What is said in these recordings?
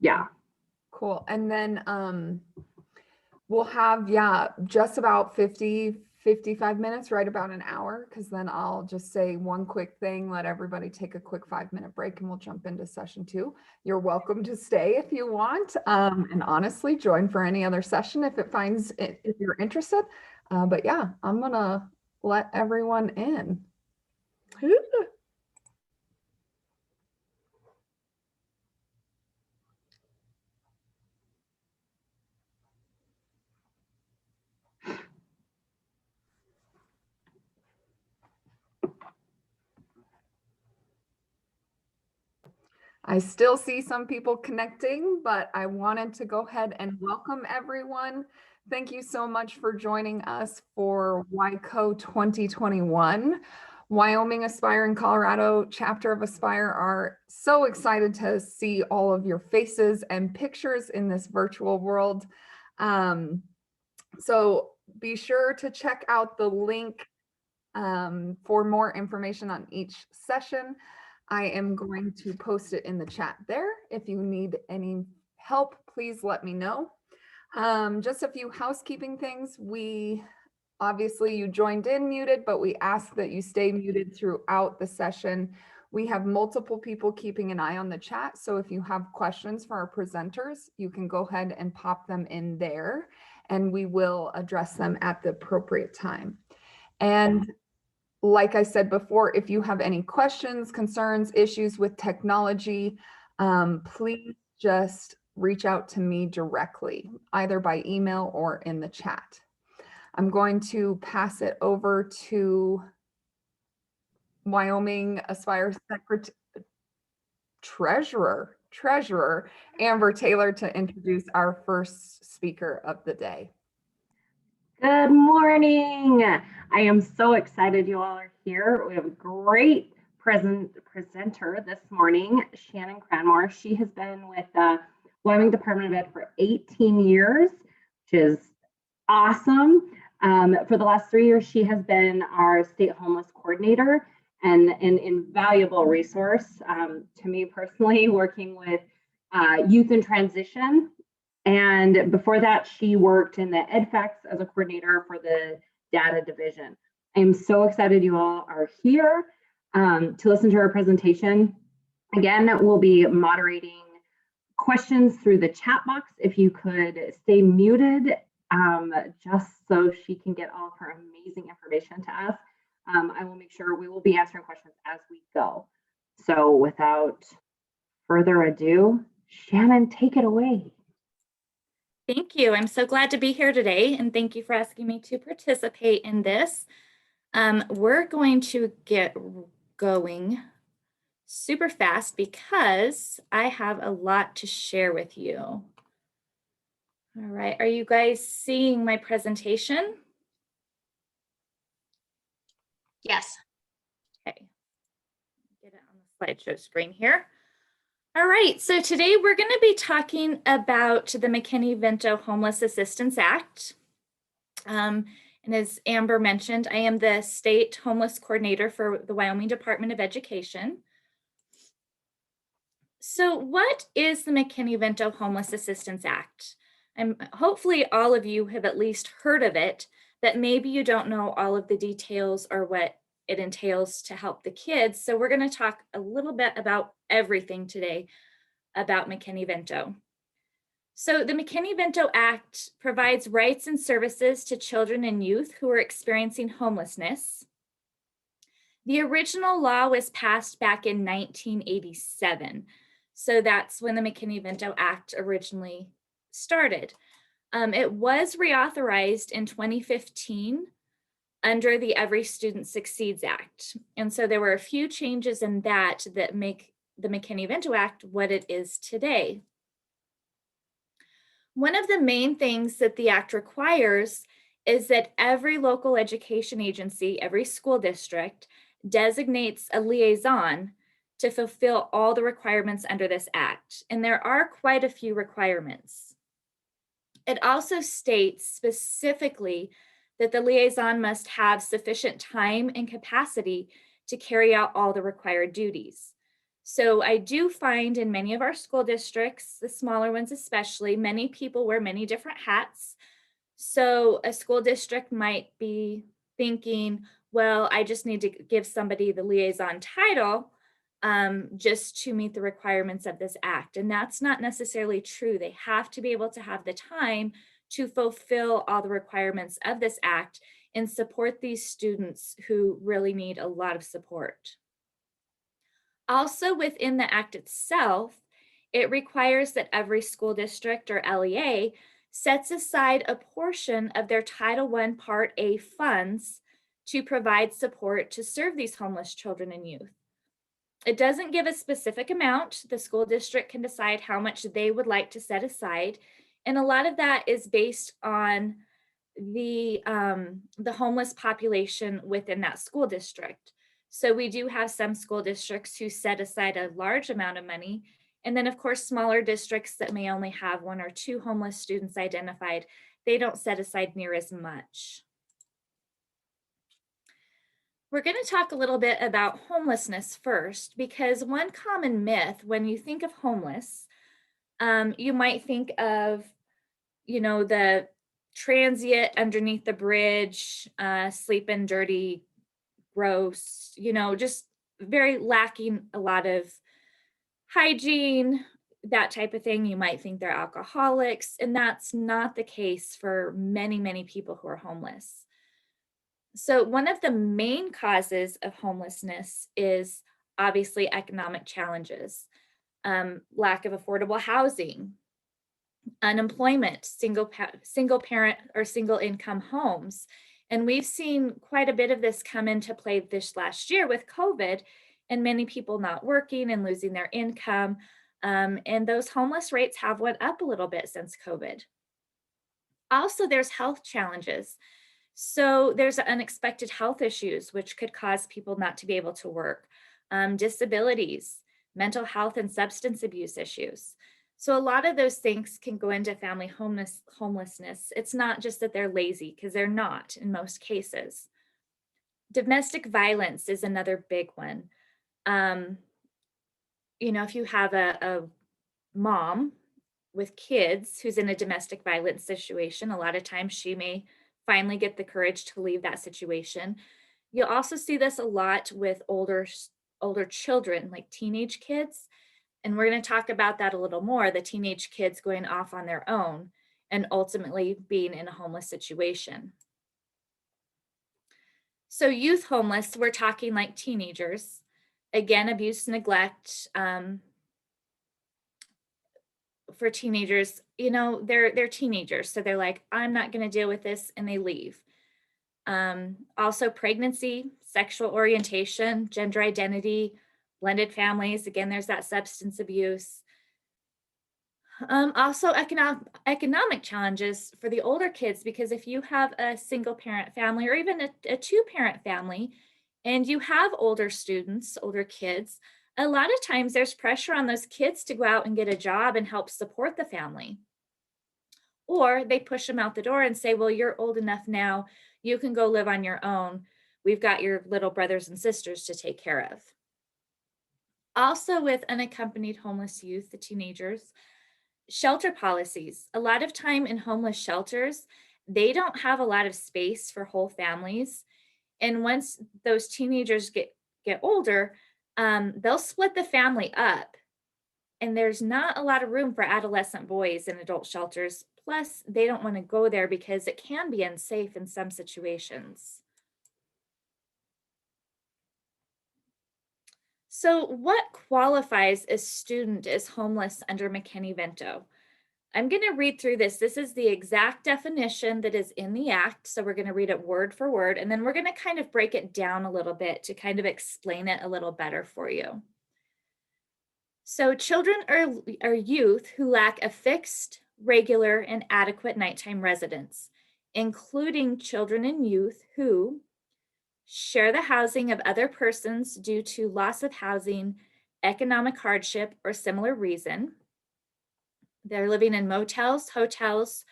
Yeah. Cool. And then we'll have, just about 55 minutes, right about an hour, because then I'll just say one quick thing, let everybody take a quick 5-minute break, and we'll jump into session 2. You're welcome to stay if you want, and honestly, join for any other session if you're interested. But yeah, I'm gonna let everyone in. I still see some people connecting, but I wanted to go ahead and welcome everyone. Thank you so much for joining us for WYCO 2021. Wyoming Aspire and Colorado chapter of Aspire are so excited to see all of your faces and pictures in this virtual world. So be sure to check out the link for more information on each session. I am going to post it in the chat there. If you need any help, please let me know. Just a few housekeeping things. Obviously you joined in muted, but we ask that you stay muted throughout the session. We have multiple people keeping an eye on the chat. So if you have questions for our presenters, you can go ahead and pop them in there and we will address them at the appropriate time. And like I said before, if you have any questions, concerns, issues with technology, please just reach out to me directly, either by email or in the chat. I'm going to pass it over to Wyoming Aspire Treasurer Amber Taylor to introduce our first speaker of the day. Good morning. I am so excited you all are here. We have a great presenter this morning, Shannon Cranmore. She has been with the Wyoming Department of Ed for 18 years, which is awesome. For the last 3 years, she has been our state homeless coordinator and an invaluable resource to me personally, working with youth in transition. And before that, she worked in the EdFax as a coordinator for the data division. I'm so excited you all are here to listen to her presentation. Again, we'll be moderating questions through the chat box. If you could stay muted, just so she can get all of her amazing information to us. I will make sure we will be answering questions as we go. So without further ado, Shannon, take it away. Thank you. I'm so glad to be here today, and thank you for asking me to participate in this. We're going to get going super fast because I have a lot to share with you. All right, are you guys seeing my presentation? Yes. Okay, get it on the slideshow screen here. All right, so today we're going to be talking about the McKinney-Vento Homeless Assistance Act. And as Amber mentioned, I am the state homeless coordinator for the Wyoming Department of Education. So what is the McKinney-Vento Homeless Assistance Act? Hopefully all of you have at least heard of it, but maybe you don't know all of the details or what it entails to help the kids. So we're going to talk a little bit about everything today about McKinney-Vento. So the McKinney-Vento Act provides rights and services to children and youth who are experiencing homelessness. The original law was passed back in 1987. So that's when the McKinney-Vento Act originally started. It was reauthorized in 2015 under the Every Student Succeeds Act. And so there were a few changes in that make the McKinney-Vento Act what it is today. One of the main things that the act requires is that every local education agency, every school district, designates a liaison to fulfill all the requirements under this act. And there are quite a few requirements. It also states specifically that the liaison must have sufficient time and capacity to carry out all the required duties. So I do find in many of our school districts, the smaller ones especially, many people wear many different hats. So a school district might be thinking, well, I just need to give somebody the liaison title just to meet the requirements of this act. And that's not necessarily true. They have to be able to have the time to fulfill all the requirements of this act and support these students who really need a lot of support. Also, within the act itself, it requires that every school district or LEA sets aside a portion of their Title I Part A funds to provide support to serve these homeless children and youth. It doesn't give a specific amount. The school district can decide how much they would like to set aside. And a lot of that is based on the homeless population within that school district. So we do have some school districts who set aside a large amount of money. And then of course, smaller districts that may only have 1 or 2 homeless students identified, they don't set aside near as much. We're going to talk a little bit about homelessness first, because one common myth when you think of homeless, you might think of, the transient underneath the bridge, sleeping dirty, gross, just very lacking a lot of hygiene, that type of thing. You might think they're alcoholics, and that's not the case for many, many people who are homeless. So one of the main causes of homelessness is obviously economic challenges, lack of affordable housing, unemployment, single parent or single income homes. And we've seen quite a bit of this come into play this last year with COVID and many people not working and losing their income. And those homeless rates have went up a little bit since COVID. Also, there's health challenges. So there's unexpected health issues, which could cause people not to be able to work, disabilities, mental health and substance abuse issues. So a lot of those things can go into family homelessness. It's not just that they're lazy, because they're not in most cases. Domestic violence is another big one. If you have a mom with kids who's in a domestic violence situation, a lot of times she may finally get the courage to leave that situation. You'll also see this a lot with older children, like teenage kids. And we're going to talk about that a little more, the teenage kids going off on their own and ultimately being in a homeless situation. So youth homeless, we're talking like teenagers. Again, abuse, neglect. For teenagers, they're teenagers. So they're like, I'm not going to deal with this, and they leave. Also pregnancy, sexual orientation, gender identity, blended families. Again, there's that substance abuse. Also economic challenges for the older kids, because if you have a single parent family or even a 2-parent family, and you have older students, older kids, a lot of times there's pressure on those kids to go out and get a job and help support the family. Or they push them out the door and say, well, you're old enough now, you can go live on your own. We've got your little brothers and sisters to take care of. Also with unaccompanied homeless youth, the teenagers, shelter policies. A lot of time in homeless shelters, they don't have a lot of space for whole families. And once those teenagers get older, they'll split the family up. And there's not a lot of room for adolescent boys in adult shelters. Plus, they don't want to go there because it can be unsafe in some situations. So what qualifies a student as homeless under McKinney-Vento? I'm going to read through this. This is the exact definition that is in the Act. So we're going to read it word for word, and then we're going to kind of break it down a little bit to kind of explain it a little better for you. So children or youth who lack a fixed, regular, and adequate nighttime residence, including children and youth who share the housing of other persons due to loss of housing, economic hardship, or similar reason. They're living in motels, hotels,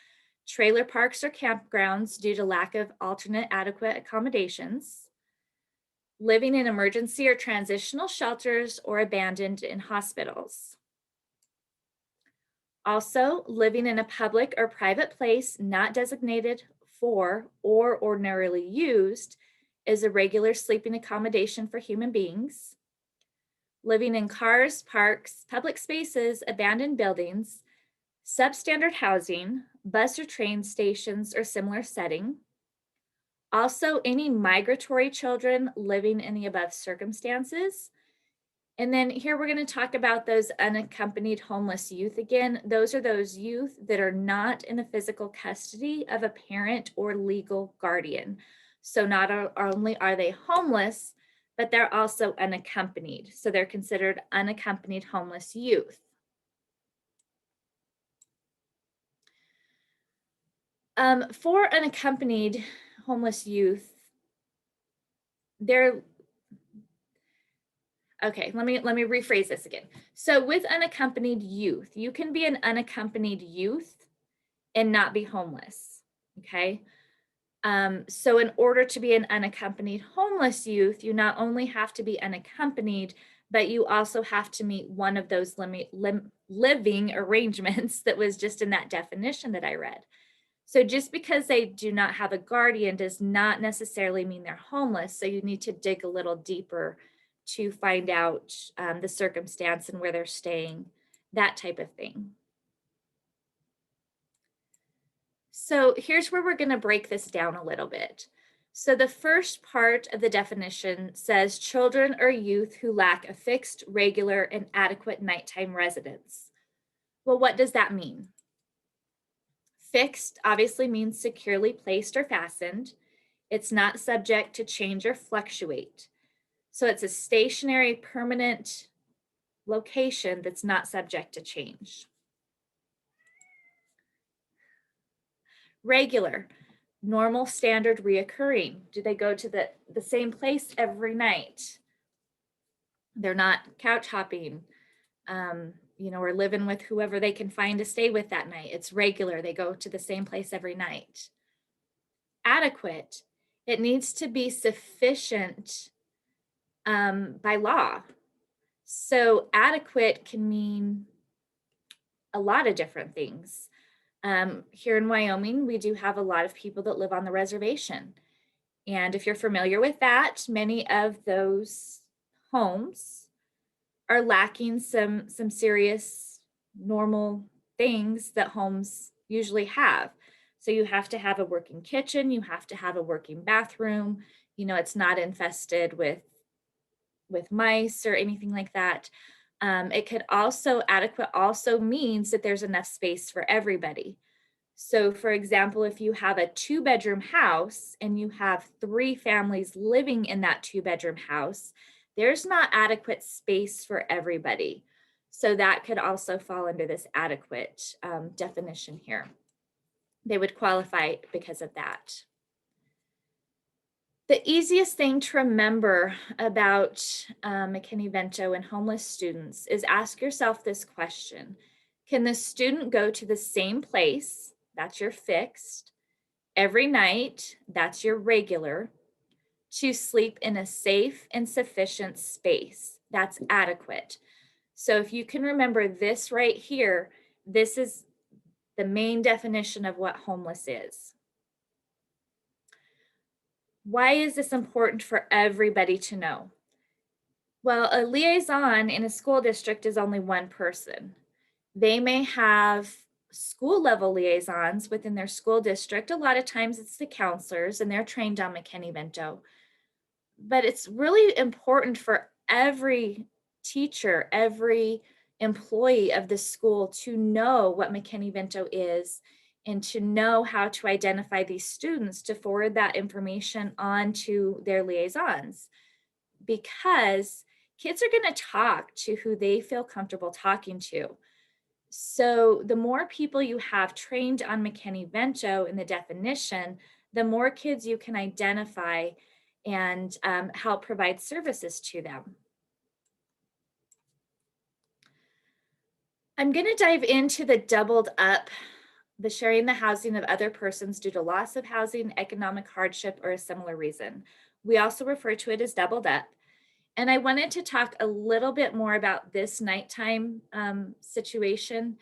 trailer parks, or campgrounds due to lack of alternate adequate accommodations. living in emergency or transitional shelters or abandoned in hospitals. Also, living in a public or private place not designated for or ordinarily used is a regular sleeping accommodation for human beings. Living in cars, parks, public spaces, abandoned buildings, substandard housing, bus or train stations, or similar setting. Also, any migratory children living in the above circumstances. And then here we're going to talk about those unaccompanied homeless youth again. Those are those youth that are not in the physical custody of a parent or legal guardian. So not only are they homeless, but they're also unaccompanied. So they're considered unaccompanied homeless youth. For unaccompanied homeless youth, okay, let me rephrase this again. So with unaccompanied youth, you can be an unaccompanied youth and not be homeless, okay? So in order to be an unaccompanied homeless youth, you not only have to be unaccompanied, but you also have to meet one of those living arrangements that was just in that definition that I read. So just because they do not have a guardian does not necessarily mean they're homeless. So you need to dig a little deeper to find out the circumstance and where they're staying, that type of thing. So here's where we're going to break this down a little bit. So the first part of the definition says children or youth who lack a fixed, regular, and adequate nighttime residence. Well, what does that mean? Fixed obviously means securely placed or fastened. It's not subject to change or fluctuate. So it's a stationary, permanent location that's not subject to change. Regular, normal, standard, reoccurring. Do they go to the same place every night? They're not couch hopping, or living with whoever they can find to stay with that night. It's regular. They go to the same place every night. Adequate. It needs to be sufficient by law. So adequate can mean a lot of different things. Here in Wyoming, we do have a lot of people that live on the reservation. And if you're familiar with that, many of those homes are lacking some serious normal things that homes usually have. So you have to have a working kitchen, you have to have a working bathroom, it's not infested with mice or anything like that. It could also, adequate also means that there's enough space for everybody. So for example, if you have a 2-bedroom house and you have 3 families living in that 2-bedroom house, there's not adequate space for everybody. So that could also fall under this adequate definition here. They would qualify because of that. The easiest thing to remember about McKinney-Vento and homeless students is ask yourself this question. Can the student go to the same place, that's your fixed, every night, that's your regular, to sleep in a safe and sufficient space, that's adequate. So if you can remember this right here, this is the main definition of what homeless is. Why is this important for everybody to know? Well, a liaison in a school district is only one person. They may have school level liaisons within their school district. A lot of times it's the counselors and they're trained on McKinney-Vento. But it's really important for every teacher, every employee of the school to know what McKinney-Vento is and to know how to identify these students to forward that information on to their liaisons, because kids are going to talk to who they feel comfortable talking to. So the more people you have trained on McKinney-Vento in the definition, the more kids you can identify and help provide services to them. I'm going to dive into the doubled up, the sharing the housing of other persons due to loss of housing, economic hardship, or a similar reason. We also refer to it as doubled up. And I wanted to talk a little bit more about this nighttime situation,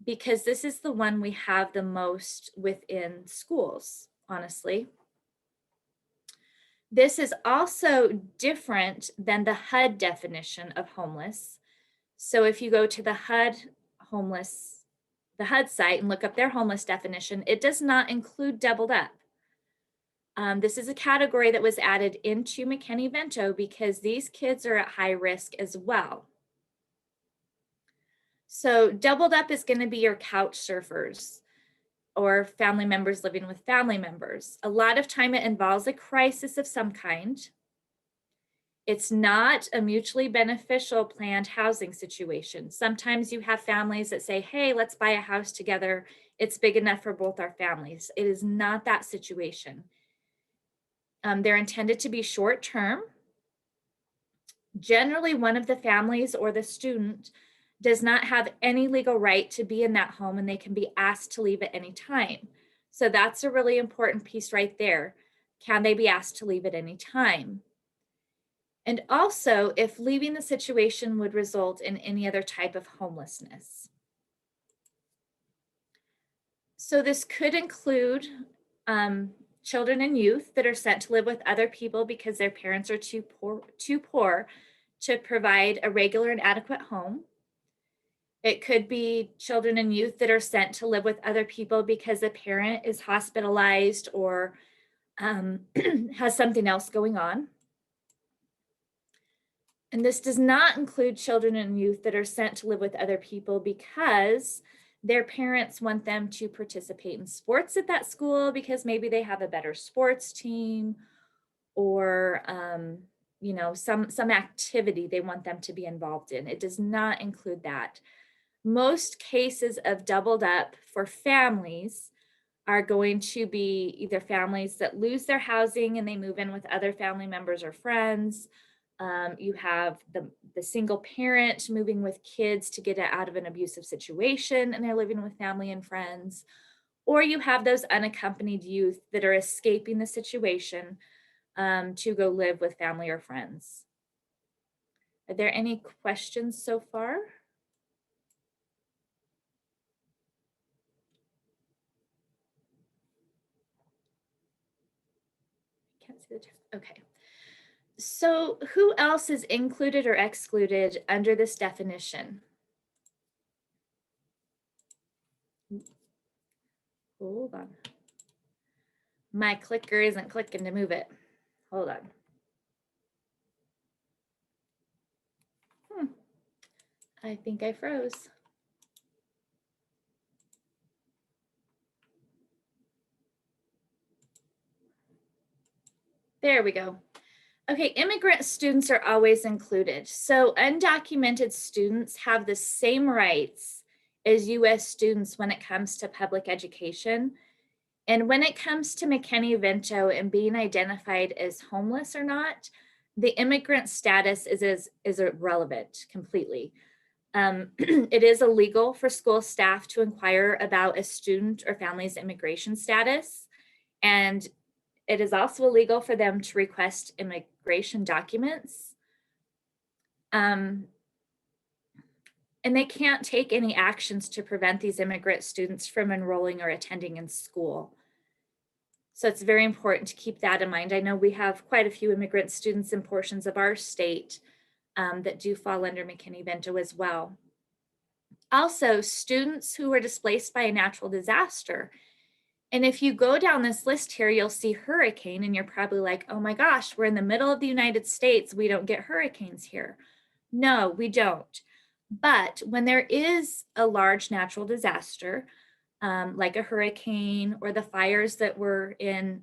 because this is the one we have the most within schools, honestly. This is also different than the HUD definition of homeless. So if you go to the HUD site and look up their homeless definition, it does not include doubled up. This is a category that was added into McKinney-Vento because these kids are at high risk as well. So doubled up is going to be your couch surfers or family members living with family members. A lot of time it involves a crisis of some kind. It's not a mutually beneficial planned housing situation. Sometimes you have families that say, hey, let's buy a house together. It's big enough for both our families. It is not that situation. They're intended to be short term. Generally, one of the families or the student does not have any legal right to be in that home, and they can be asked to leave at any time. So that's a really important piece right there. Can they be asked to leave at any time? And also, if leaving the situation would result in any other type of homelessness. So this could include children and youth that are sent to live with other people because their parents are too poor to provide a regular and adequate home. It could be children and youth that are sent to live with other people because a parent is hospitalized or has something else going on. And this does not include children and youth that are sent to live with other people because their parents want them to participate in sports at that school because maybe they have a better sports team or some activity they want them to be involved in. It does not include that. Most cases of doubled up for families are going to be either families that lose their housing and they move in with other family members or friends. You have the single parent moving with kids to get out of an abusive situation and they're living with family and friends. Or you have those unaccompanied youth that are escaping the situation to go live with family or friends. Are there any questions so far? Can't see the chat. Okay. So who else is included or excluded under this definition? Hold on. My clicker isn't clicking to move it. Hold on. I think I froze. There we go. Okay, immigrant students are always included. So undocumented students have the same rights as US students when it comes to public education. And when it comes to McKinney-Vento and being identified as homeless or not, the immigrant status is irrelevant completely. It is illegal for school staff to inquire about a student or family's immigration status. And it is also illegal for them to request immigration documents. And they can't take any actions to prevent these immigrant students from enrolling or attending in school. So it's very important to keep that in mind. I know we have quite a few immigrant students in portions of our state that do fall under McKinney-Vento as well. Also, students who were displaced by a natural disaster. And if you go down this list here, you'll see hurricane and you're probably like, oh my gosh, we're in the middle of the United States. We don't get hurricanes here. No, we don't. But when there is a large natural disaster, like a hurricane or the fires that were in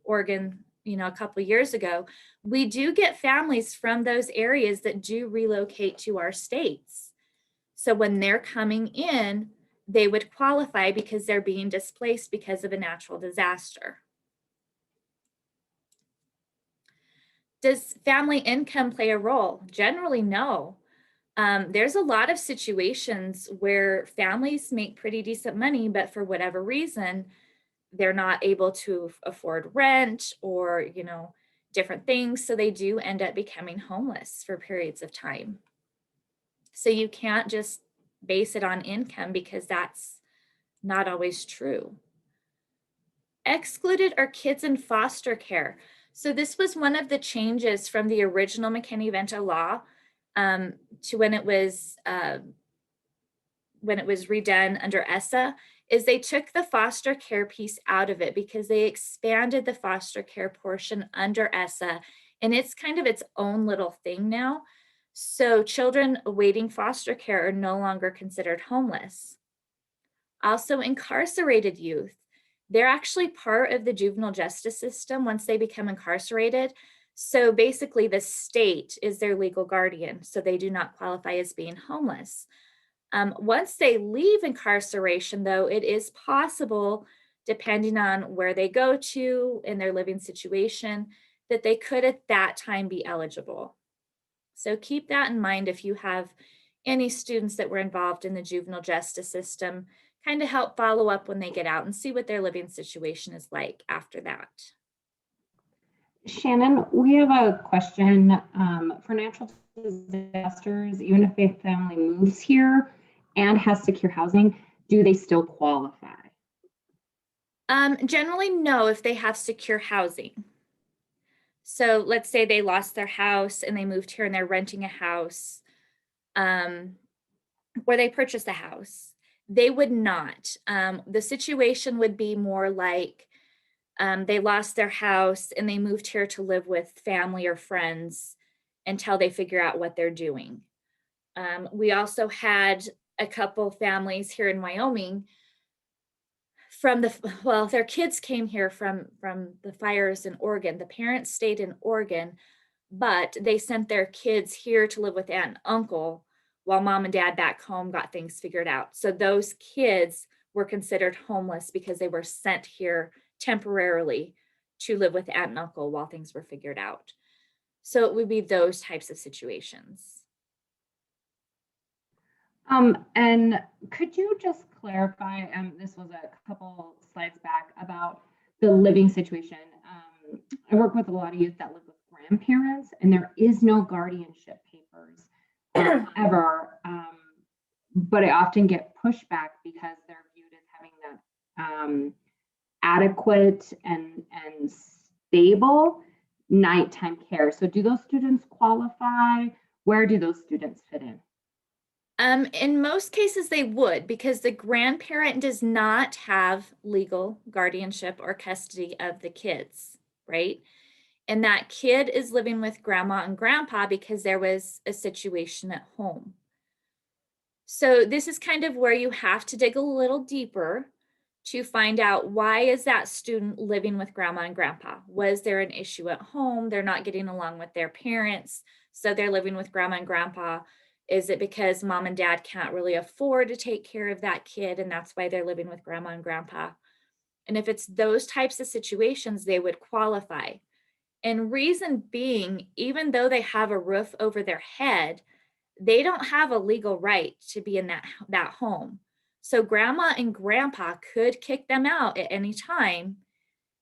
Oregon, a couple of years ago, we do get families from those areas that do relocate to our states. So when they're coming in, they would qualify because they're being displaced because of a natural disaster. Does family income play a role? Generally, no. There's a lot of situations where families make pretty decent money, but for whatever reason, they're not able to afford rent or, different things. So they do end up becoming homeless for periods of time. So you can't just base it on income because that's not always true. Excluded are kids in foster care. So this was one of the changes from the original McKinney-Vento law to when it was redone under ESSA, is they took the foster care piece out of it because they expanded the foster care portion under ESSA, and it's kind of its own little thing now. So children awaiting foster care are no longer considered homeless. Also, incarcerated youth, they're actually part of the juvenile justice system once they become incarcerated. So basically the state is their legal guardian, so they do not qualify as being homeless. Once they leave incarceration, though, it is possible, depending on where they go to in their living situation, that they could at that time be eligible. So keep that in mind if you have any students that were involved in the juvenile justice system, kind of help follow up when they get out and see what their living situation is like after that. Shannon, we have a question for natural disasters. Even if a family moves here and has secure housing, do they still qualify? Generally, no, if they have secure housing. So let's say they lost their house and they moved here and they're renting a house, or they purchased a house. They would not. The situation would be more like they lost their house and they moved here to live with family or friends until they figure out what they're doing. We also had a couple families here in Wyoming their kids came here from the fires in Oregon. The parents stayed in Oregon, but they sent their kids here to live with aunt and uncle while mom and dad back home got things figured out. So those kids were considered homeless because they were sent here temporarily to live with aunt and uncle while things were figured out. So it would be those types of situations. And could you just clarify, this was a couple slides back, about the living situation. I work with a lot of youth that live with grandparents, and there is no guardianship papers ever, but I often get pushback because they're viewed as having that adequate and stable nighttime care. So do those students qualify? Where do those students fit in? In most cases, they would, because the grandparent does not have legal guardianship or custody of the kids, right? And that kid is living with grandma and grandpa because there was a situation at home. So this is kind of where you have to dig a little deeper to find out, why is that student living with grandma and grandpa? Was there an issue at home? They're not getting along with their parents, so they're living with grandma and grandpa. Is it because mom and dad can't really afford to take care of that kid, and that's why they're living with grandma and grandpa? And if it's those types of situations, they would qualify. And reason being, even though they have a roof over their head, they don't have a legal right to be in that home. So grandma and grandpa could kick them out at any time,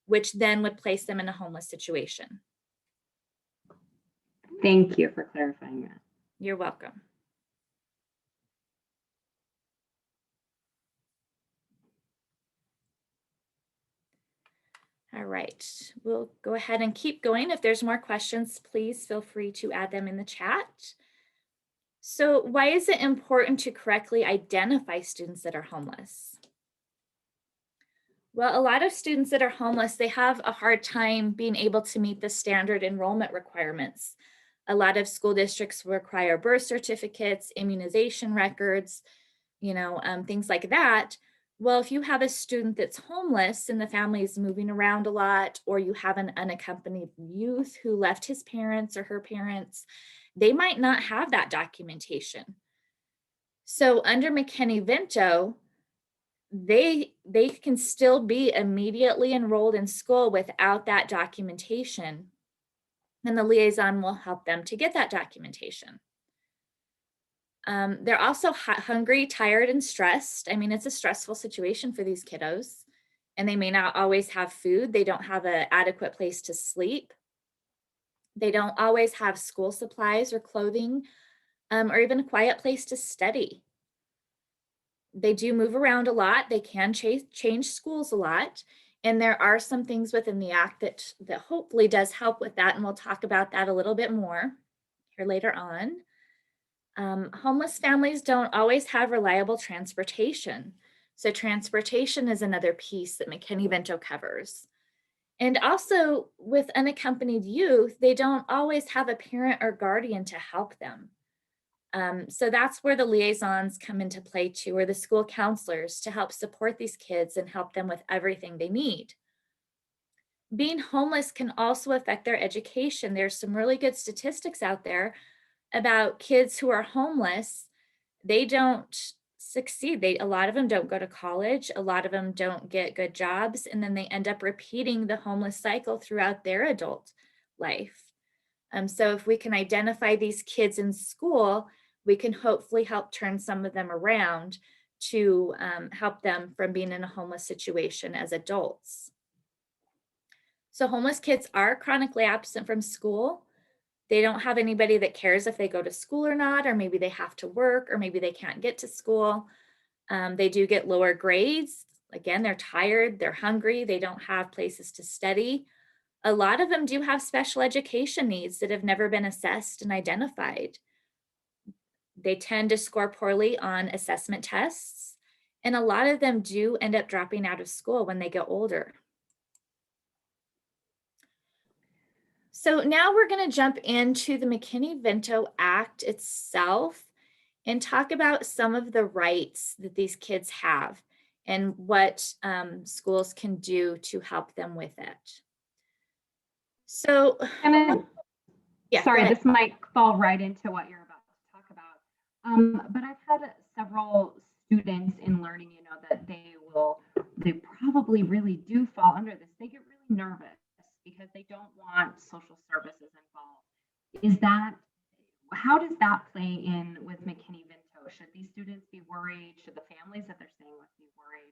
which then would place them in a homeless situation. Thank you for clarifying that. You're welcome. All right, we'll go ahead and keep going. If there's more questions, please feel free to add them in the chat. So why is it important to correctly identify students that are homeless? Well, a lot of students that are homeless, they have a hard time being able to meet the standard enrollment requirements. A lot of school districts require birth certificates, immunization records, things like that. Well, if you have a student that's homeless and the family is moving around a lot, or you have an unaccompanied youth who left his parents or her parents, they might not have that documentation. So under McKinney-Vento, they can still be immediately enrolled in school without that documentation, and the liaison will help them to get that documentation. They're also hungry, tired, and stressed. I mean, it's a stressful situation for these kiddos, and they may not always have food. They don't have an adequate place to sleep. They don't always have school supplies or clothing, or even a quiet place to study. They do move around a lot. They can change schools a lot. And there are some things within the act that hopefully does help with that. And we'll talk about that a little bit more here later on. Homeless families don't always have reliable transportation. So transportation is another piece that McKinney-Vento covers. And also with unaccompanied youth, they don't always have a parent or guardian to help them. So that's where the liaisons come into play too, or the school counselors to help support these kids and help them with everything they need. Being homeless can also affect their education. There's some really good statistics out there about kids who are homeless. They don't succeed. A lot of them don't go to college. A lot of them don't get good jobs. And then they end up repeating the homeless cycle throughout their adult life. So if we can identify these kids in school, we can hopefully help turn some of them around to help them from being in a homeless situation as adults. So homeless kids are chronically absent from school. They don't have anybody that cares if they go to school or not, or maybe they have to work, or maybe they can't get to school. They do get lower grades. Again, they're tired, they're hungry, they don't have places to study. A lot of them do have special education needs that have never been assessed and identified. They tend to score poorly on assessment tests, and a lot of them do end up dropping out of school when they get older. So now we're going to jump into the McKinney-Vento Act itself and talk about some of the rights that these kids have and what schools can do to help them with it. So, yeah, sorry, this might fall right into what you're about to talk about. But I've had several students in learning, that they probably really do fall under this. They get really nervous because they don't want social services involved. How does that play in with McKinney-Vento? Should these students be worried? Should the families that they're staying with be worried?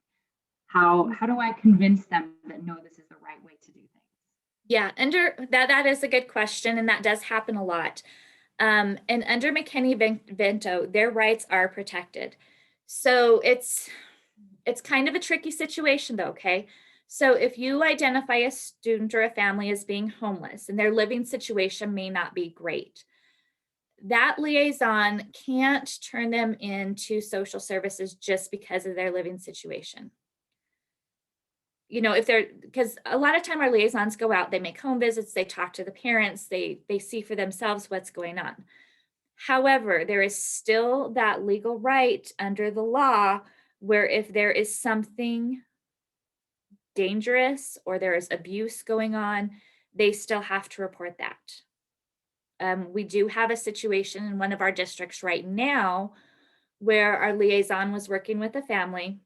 How do I convince them that no, this is the right way to do things? Yeah, that is a good question, and that does happen a lot. And under McKinney-Vento, their rights are protected. So it's kind of a tricky situation though, okay? So if you identify a student or a family as being homeless and their living situation may not be great, that liaison can't turn them into social services just because of their living situation. Because a lot of time our liaisons go out, they make home visits, they talk to the parents, they see for themselves what's going on. However, there is still that legal right under the law where if there is something dangerous or there is abuse going on, they still have to report that. We do have a situation in one of our districts right now where our liaison was working with a family,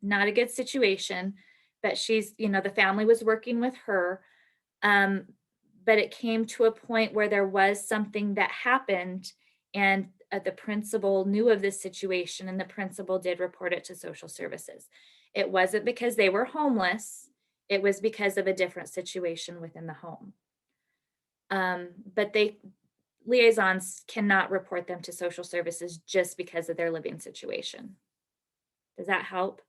not a good situation, but the family was working with her. But it came to a point where there was something that happened and the principal knew of this situation and the principal did report it to social services. It wasn't because they were homeless. It was because of a different situation within the home. But liaisons cannot report them to social services just because of their living situation. Does that help?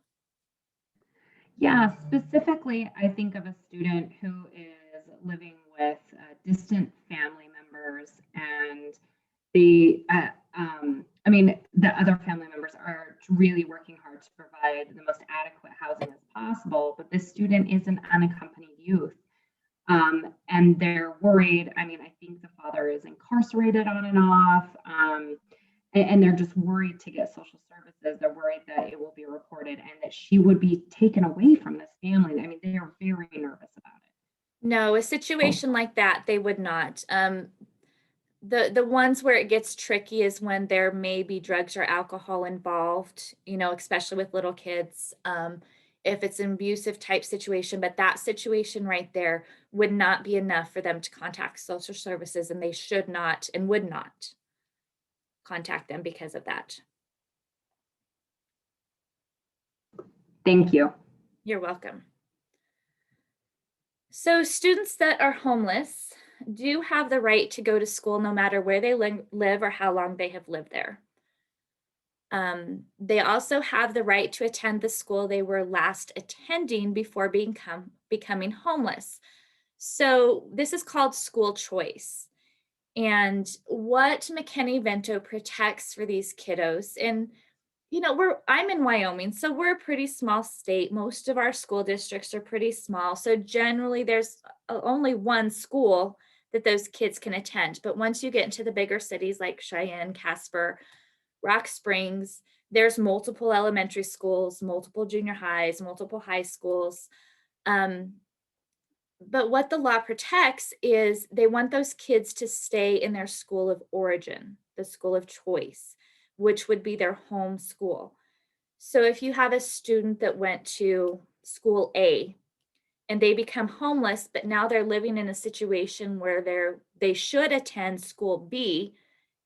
Yeah, specifically, I think of a student who is living with distant family members, and the other family members are really working hard to provide the most adequate housing as possible, but this student is an unaccompanied youth. And they're worried. I think the father is incarcerated on and off, and they're just worried to get social services. They're worried that it will be reported and that she would be taken away from this family. They are very nervous about it. No, a situation like that, they would not. The ones where it gets tricky is when there may be drugs or alcohol involved, especially with little kids. If it's an abusive type situation, but that situation right there would not be enough for them to contact social services, and they should not and would not contact them because of that. Thank you. You're welcome. So students that are homeless, do have the right to go to school no matter where they live or how long they have lived there. They also have the right to attend the school they were last attending before becoming homeless. So this is called school choice. And what McKinney-Vento protects for these kiddos, and I'm in Wyoming, so we're a pretty small state. Most of our school districts are pretty small. So generally there's only one school that those kids can attend. But once you get into the bigger cities like Cheyenne, Casper, Rock Springs, there's multiple elementary schools, multiple junior highs, multiple high schools. But what the law protects is they want those kids to stay in their school of origin, the school of choice, which would be their home school. So if you have a student that went to school A and they become homeless, but now they're living in a situation where they should attend school B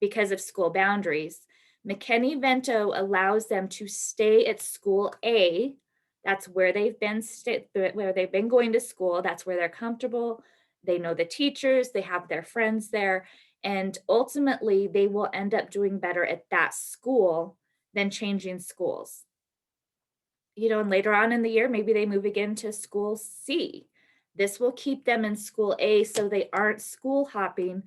because of school boundaries, McKinney-Vento allows them to stay at school A. That's where they've been going to school. That's where they're comfortable. They know the teachers, they have their friends there, and ultimately they will end up doing better at that school than changing schools. And later on in the year, maybe they move again to school C. This will keep them in school A so they aren't school hopping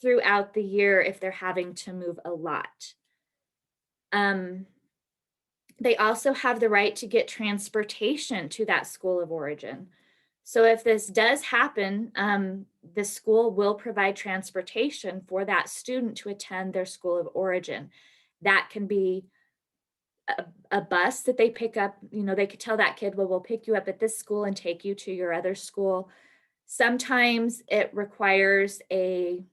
throughout the year if they're having to move a lot. They also have the right to get transportation to that school of origin. So if this does happen, the school will provide transportation for that student to attend their school of origin. That can be a bus that they pick up. They could tell that kid, well, we'll pick you up at this school and take you to your other school. Sometimes it requires them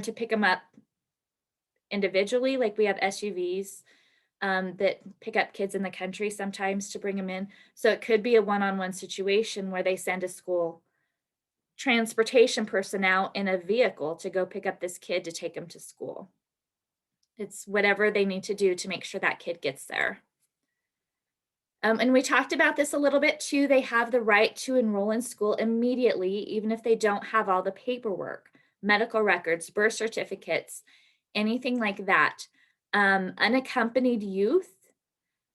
to pick them up individually, like we have SUVs that pick up kids in the country sometimes to bring them in. So it could be a one-on-one situation where they send a school transportation person out in a vehicle to go pick up this kid to take him to school. It's whatever they need to do to make sure that kid gets there. And we talked about this a little bit too. They have the right to enroll in school immediately, even if they don't have all the paperwork, medical records, birth certificates, anything like that. Unaccompanied youth,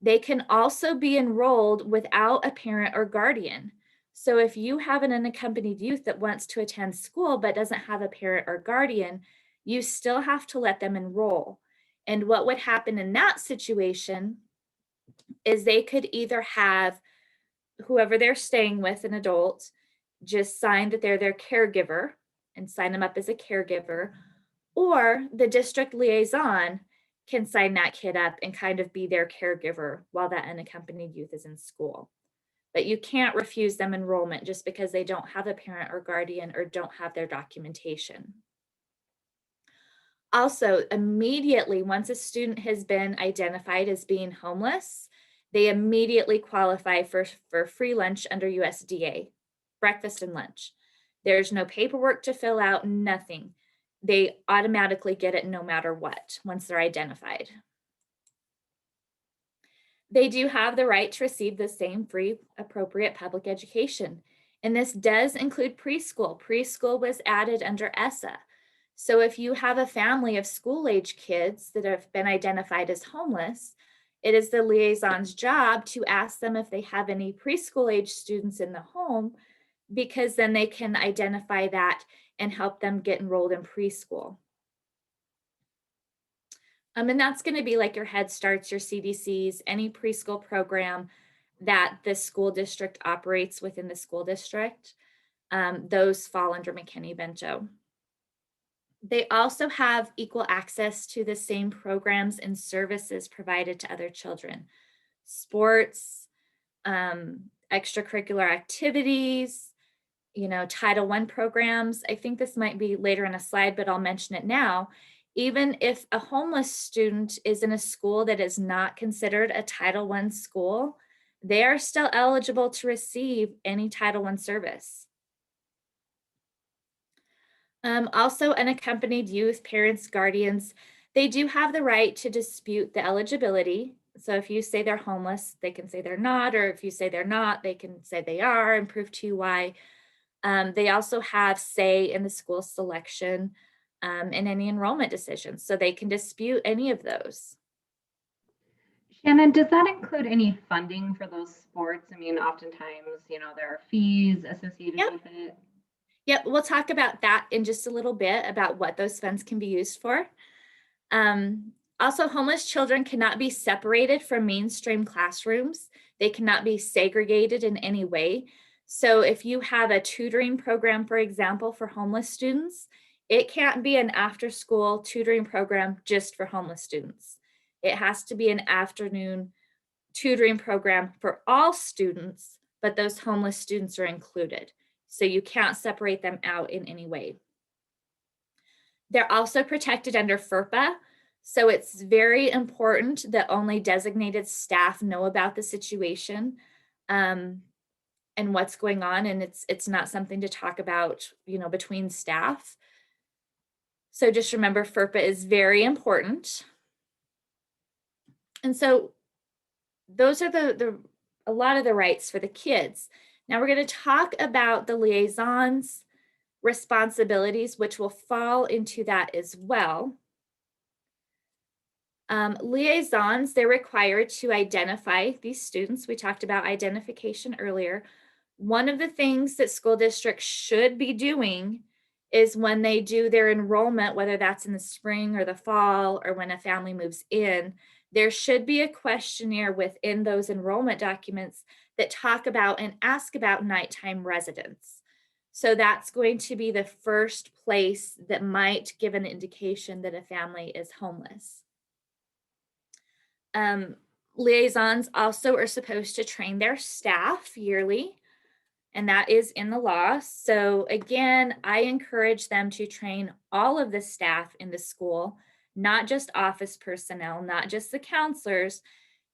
they can also be enrolled without a parent or guardian. So if you have an unaccompanied youth that wants to attend school but doesn't have a parent or guardian, you still have to let them enroll. And what would happen in that situation is they could either have whoever they're staying with, an adult, just sign that they're their caregiver and sign them up as a caregiver, or the district liaison can sign that kid up and kind of be their caregiver while that unaccompanied youth is in school. But you can't refuse them enrollment just because they don't have a parent or guardian or don't have their documentation. Also, immediately, once a student has been identified as being homeless, they immediately qualify for free lunch under USDA, breakfast and lunch. There's no paperwork to fill out, nothing. They automatically get it no matter what once they're identified. They do have the right to receive the same free, appropriate public education. And this does include preschool. Preschool was added under ESSA. So if you have a family of school-age kids that have been identified as homeless, it is the liaison's job to ask them if they have any preschool-age students in the home, because then they can identify that and help them get enrolled in preschool. And that's going to be like your Head Starts, your CDCs, any preschool program that the school district operates within the school district. Those fall under McKinney-Vento. They also have equal access to the same programs and services provided to other children. Sports, extracurricular activities, Title I programs. I think this might be later in a slide, but I'll mention it now. Even if a homeless student is in a school that is not considered a Title I school, they are still eligible to receive any Title I service. Also, unaccompanied youth, parents, guardians, they do have the right to dispute the eligibility. So if you say they're homeless, they can say they're not, or if you say they're not, they can say they are and prove to you why. They also have say in the school selection and any enrollment decisions, so they can dispute any of those. Shannon, does that include any funding for those sports? I mean, oftentimes, you know, there are fees associated Yep. with it. Yep, we'll talk about that in just a little bit, about what those funds can be used for. Also, homeless children cannot be separated from mainstream classrooms. They cannot be segregated in any way. So if you have a tutoring program, for example, for homeless students, it can't be an after-school tutoring program just for homeless students. It has to be an afternoon tutoring program for all students, but those homeless students are included. So you can't separate them out in any way. They're also protected under FERPA. So it's very important that only designated staff know about the situation and what's going on. And it's not something to talk about, you know, between staff. So just remember, FERPA is very important. And so those are a lot of the rights for the kids. Now we're going to talk about the liaisons' responsibilities, which will fall into that as well. Liaisons, they're required to identify these students. We talked about identification earlier. One of the things that school districts should be doing is when they do their enrollment, whether that's in the spring or the fall, or when a family moves in, there should be a questionnaire within those enrollment documents that talk about and ask about nighttime residence. So that's going to be the first place that might give an indication that a family is homeless. Liaisons also are supposed to train their staff yearly, and that is in the law. So again, I encourage them to train all of the staff in the school, not just office personnel, not just the counselors,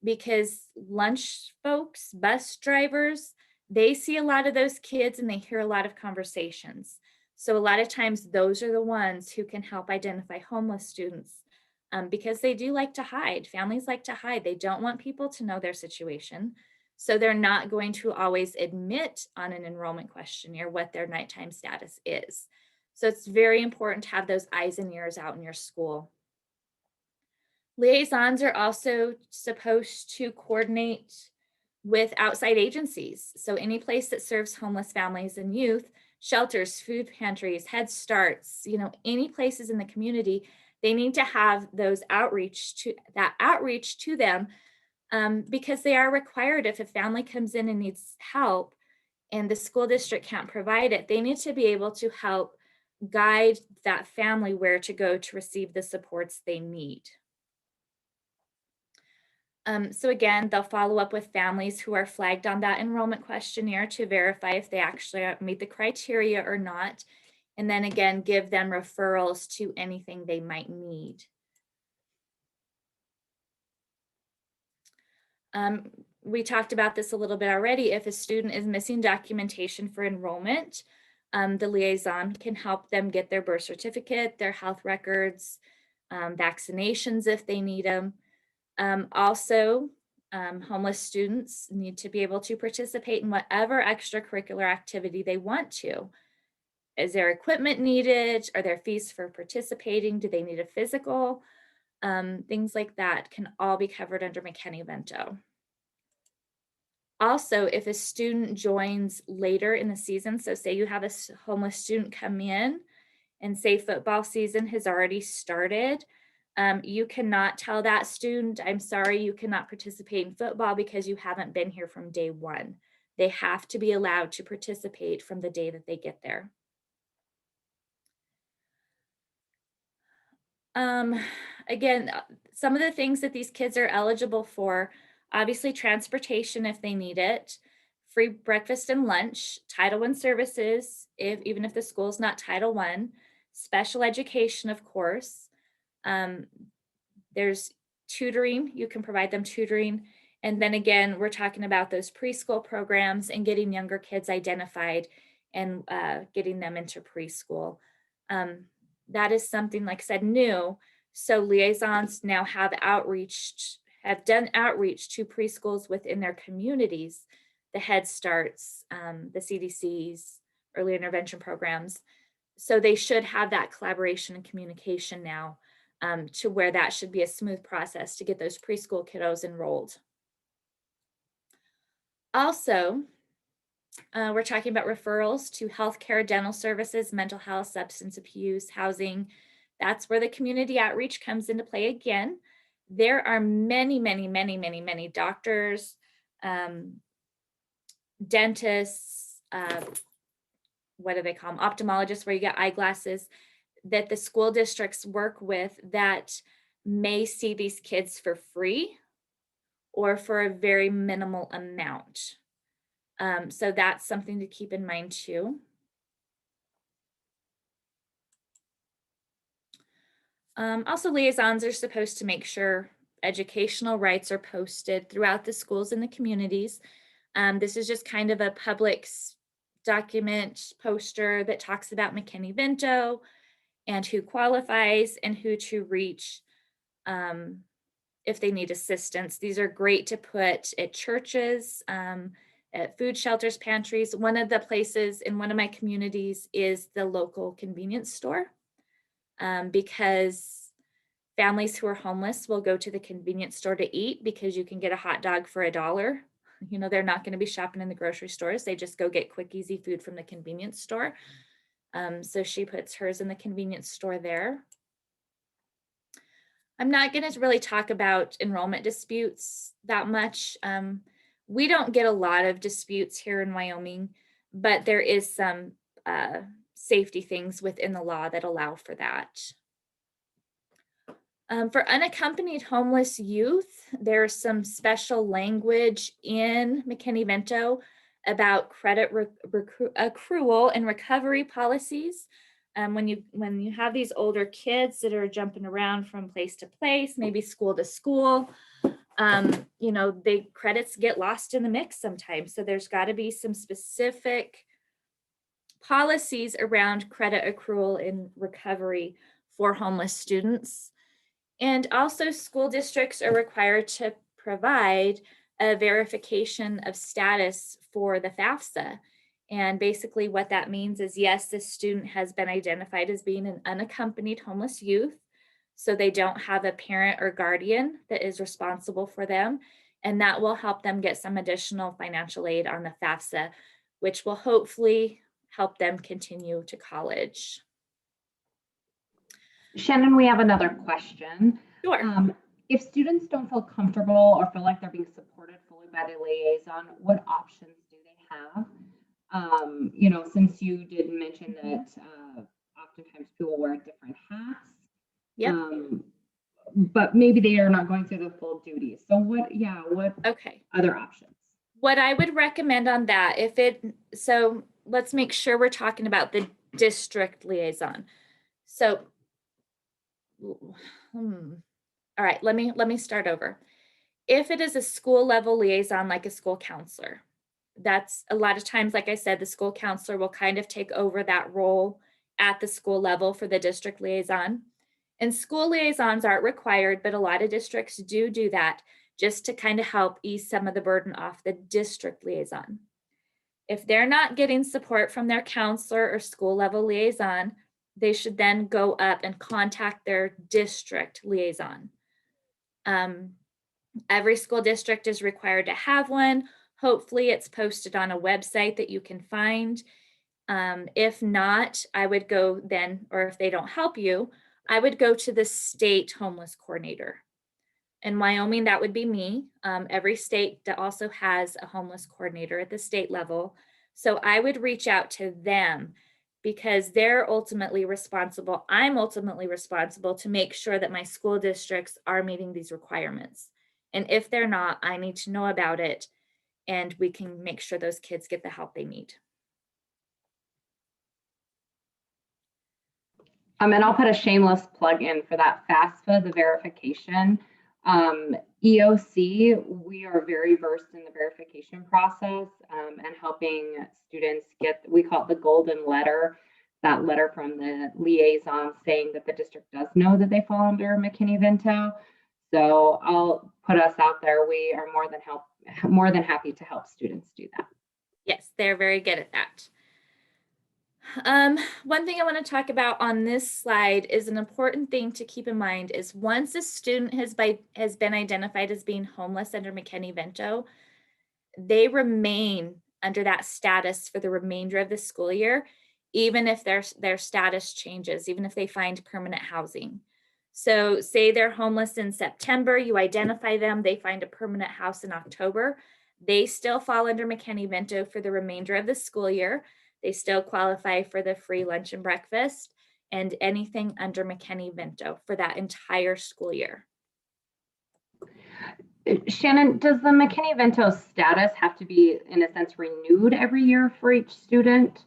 because lunch folks, bus drivers, they see a lot of those kids and they hear a lot of conversations. So a lot of times those are the ones who can help identify homeless students because they do like to hide. Families like to hide. They don't want people to know their situation. So they're not going to always admit on an enrollment questionnaire what their nighttime status is. So it's very important to have those eyes and ears out in your school. Liaisons are also supposed to coordinate with outside agencies. So any place that serves homeless families and youth, shelters, food pantries, Head Starts, you know, any places in the community, they need to have those outreach to them because they are required. If a family comes in and needs help and the school district can't provide it, they need to be able to help guide that family where to go to receive the supports they need. So again, they'll follow up with families who are flagged on that enrollment questionnaire to verify if they actually meet the criteria or not. And then again, give them referrals to anything they might need. We talked about this a little bit already. If a student is missing documentation for enrollment, the liaison can help them get their birth certificate, their health records, vaccinations if they need them. Also, homeless students need to be able to participate in whatever extracurricular activity they want to. Is there equipment needed? Are there fees for participating? Do they need a physical? Things like that can all be covered under McKinney-Vento. Also, if a student joins later in the season, so say you have a homeless student come in and say football season has already started, you cannot tell that student, I'm sorry, you cannot participate in football because you haven't been here from day one. They have to be allowed to participate from the day that they get there. Again, some of the things that these kids are eligible for, obviously transportation if they need it, free breakfast and lunch, Title I services, even if the school is not Title I, special education, of course. There's tutoring, you can provide them tutoring. And then again, we're talking about those preschool programs and getting younger kids identified and getting them into preschool. That is something, like I said, new. So liaisons now have done outreach to preschools within their communities, the Head Starts, the CDCs, early intervention programs. So they should have that collaboration and communication now, to where that should be a smooth process to get those preschool kiddos enrolled. Also, we're talking about referrals to healthcare, dental services, mental health, substance abuse, housing. That's where the community outreach comes into play again. There are many, many, many, many, many doctors, dentists, what do they call them? Ophthalmologists, where you get eyeglasses, that the school districts work with that may see these kids for free or for a very minimal amount. So that's something to keep in mind too. Also, liaisons are supposed to make sure educational rights are posted throughout the schools and the communities. This is just kind of a public document poster that talks about McKinney-Vento and who qualifies and who to reach if they need assistance. These are great to put at churches, at food shelters, pantries. One of the places in one of my communities is the local convenience store, because families who are homeless will go to the convenience store to eat because you can get a hot dog for $1. You know, they're not going to be shopping in the grocery stores. They just go get quick, easy food from the convenience store. So she puts hers in the convenience store there. I'm not going to really talk about enrollment disputes that much. We don't get a lot of disputes here in Wyoming, but there is some safety things within the law that allow for that. For unaccompanied homeless youth, there's some special language in McKinney-Vento about credit accrual and recovery policies. When you have these older kids that are jumping around from place to place, maybe school to school, you know, the credits get lost in the mix sometimes. So there's got to be some specific policies around credit accrual and recovery for homeless students. And also, school districts are required to provide a verification of status for the FAFSA. And basically what that means is, yes, this student has been identified as being an unaccompanied homeless youth. So they don't have a parent or guardian that is responsible for them. And that will help them get some additional financial aid on the FAFSA, which will hopefully help them continue to college. Shannon, we have another question. Sure. If students don't feel comfortable or feel like they're being supported fully by the liaison, what options do they have? You know, since you did mention that oftentimes people wear different hats. Yep. But maybe they are not going through the full duties. So what Okay. other options? What I would recommend on that, so let's make sure we're talking about the district liaison. So, all right, let me start over. If it is a school level liaison, like a school counselor, that's a lot of times, like I said, the school counselor will kind of take over that role at the school level for the district liaison. And school liaisons aren't required, but a lot of districts do that just to kind of help ease some of the burden off the district liaison. If they're not getting support from their counselor or school level liaison, they should then go up and contact their district liaison. Every school district is required to have one. Hopefully it's posted on a website that you can find. If not, I would go then, or if they don't help you, I would go to the state homeless coordinator. In Wyoming, that would be me. Every state that also has a homeless coordinator at the state level. So I would reach out to them because they're ultimately responsible. I'm ultimately responsible to make sure that my school districts are meeting these requirements. And if they're not, I need to know about it and we can make sure those kids get the help they need. And I'll put a shameless plug in for that FAFSA, the verification. EOC, we are very versed in the verification process and helping students get, we call it the golden letter, that letter from the liaison saying that the district does know that they fall under McKinney-Vento. So I'll put us out there. We are more than happy to help students do that. Yes, they're very good at that. One thing I want to talk about on this slide is an important thing to keep in mind is once a student has been identified as being homeless under McKinney-Vento, they remain under that status for the remainder of the school year, even if their status changes, even if they find permanent housing. So say they're homeless in September, you identify them, they find a permanent house in October, they still fall under McKinney-Vento for the remainder of the school year. They still qualify for the free lunch and breakfast and anything under McKinney-Vento for that entire school year. Shannon, does the McKinney-Vento status have to be, in a sense, renewed every year for each student?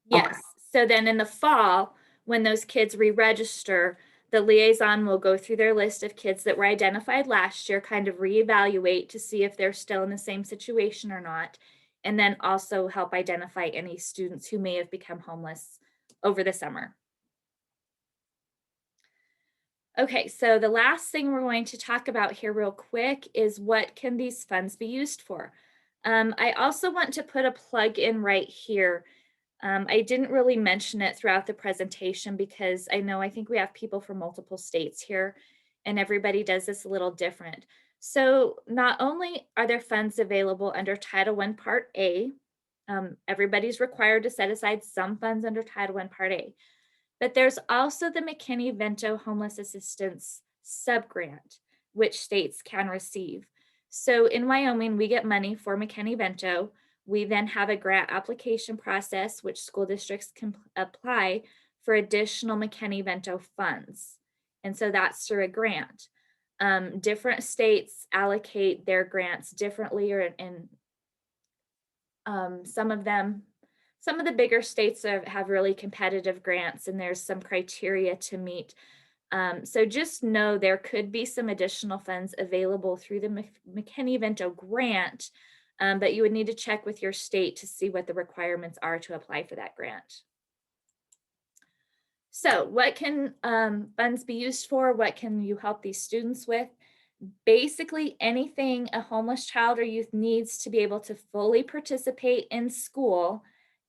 Yes. Okay. So then in the fall, when those kids re-register, the liaison will go through their list of kids that were identified last year, kind of reevaluate to see if they're still in the same situation or not, and then also help identify any students who may have become homeless over the summer. Okay, so the last thing we're going to talk about here real quick is what can these funds be used for? I also want to put a plug in right here. I didn't really mention it throughout the presentation because I think we have people from multiple states here and everybody does this a little different. So not only are there funds available under Title I Part A, everybody's required to set aside some funds under Title I Part A, but there's also the McKinney-Vento Homeless Assistance Subgrant, which states can receive. So in Wyoming, we get money for McKinney-Vento. We then have a grant application process, which school districts can apply for additional McKinney-Vento funds. And so that's through a grant. Different states allocate their grants differently, or in some of the bigger states have really competitive grants and there's some criteria to meet. So just know there could be some additional funds available through the McKinney-Vento grant, but you would need to check with your state to see what the requirements are to apply for that grant. So what can funds be used for? What can you help these students with? Basically anything a homeless child or youth needs to be able to fully participate in school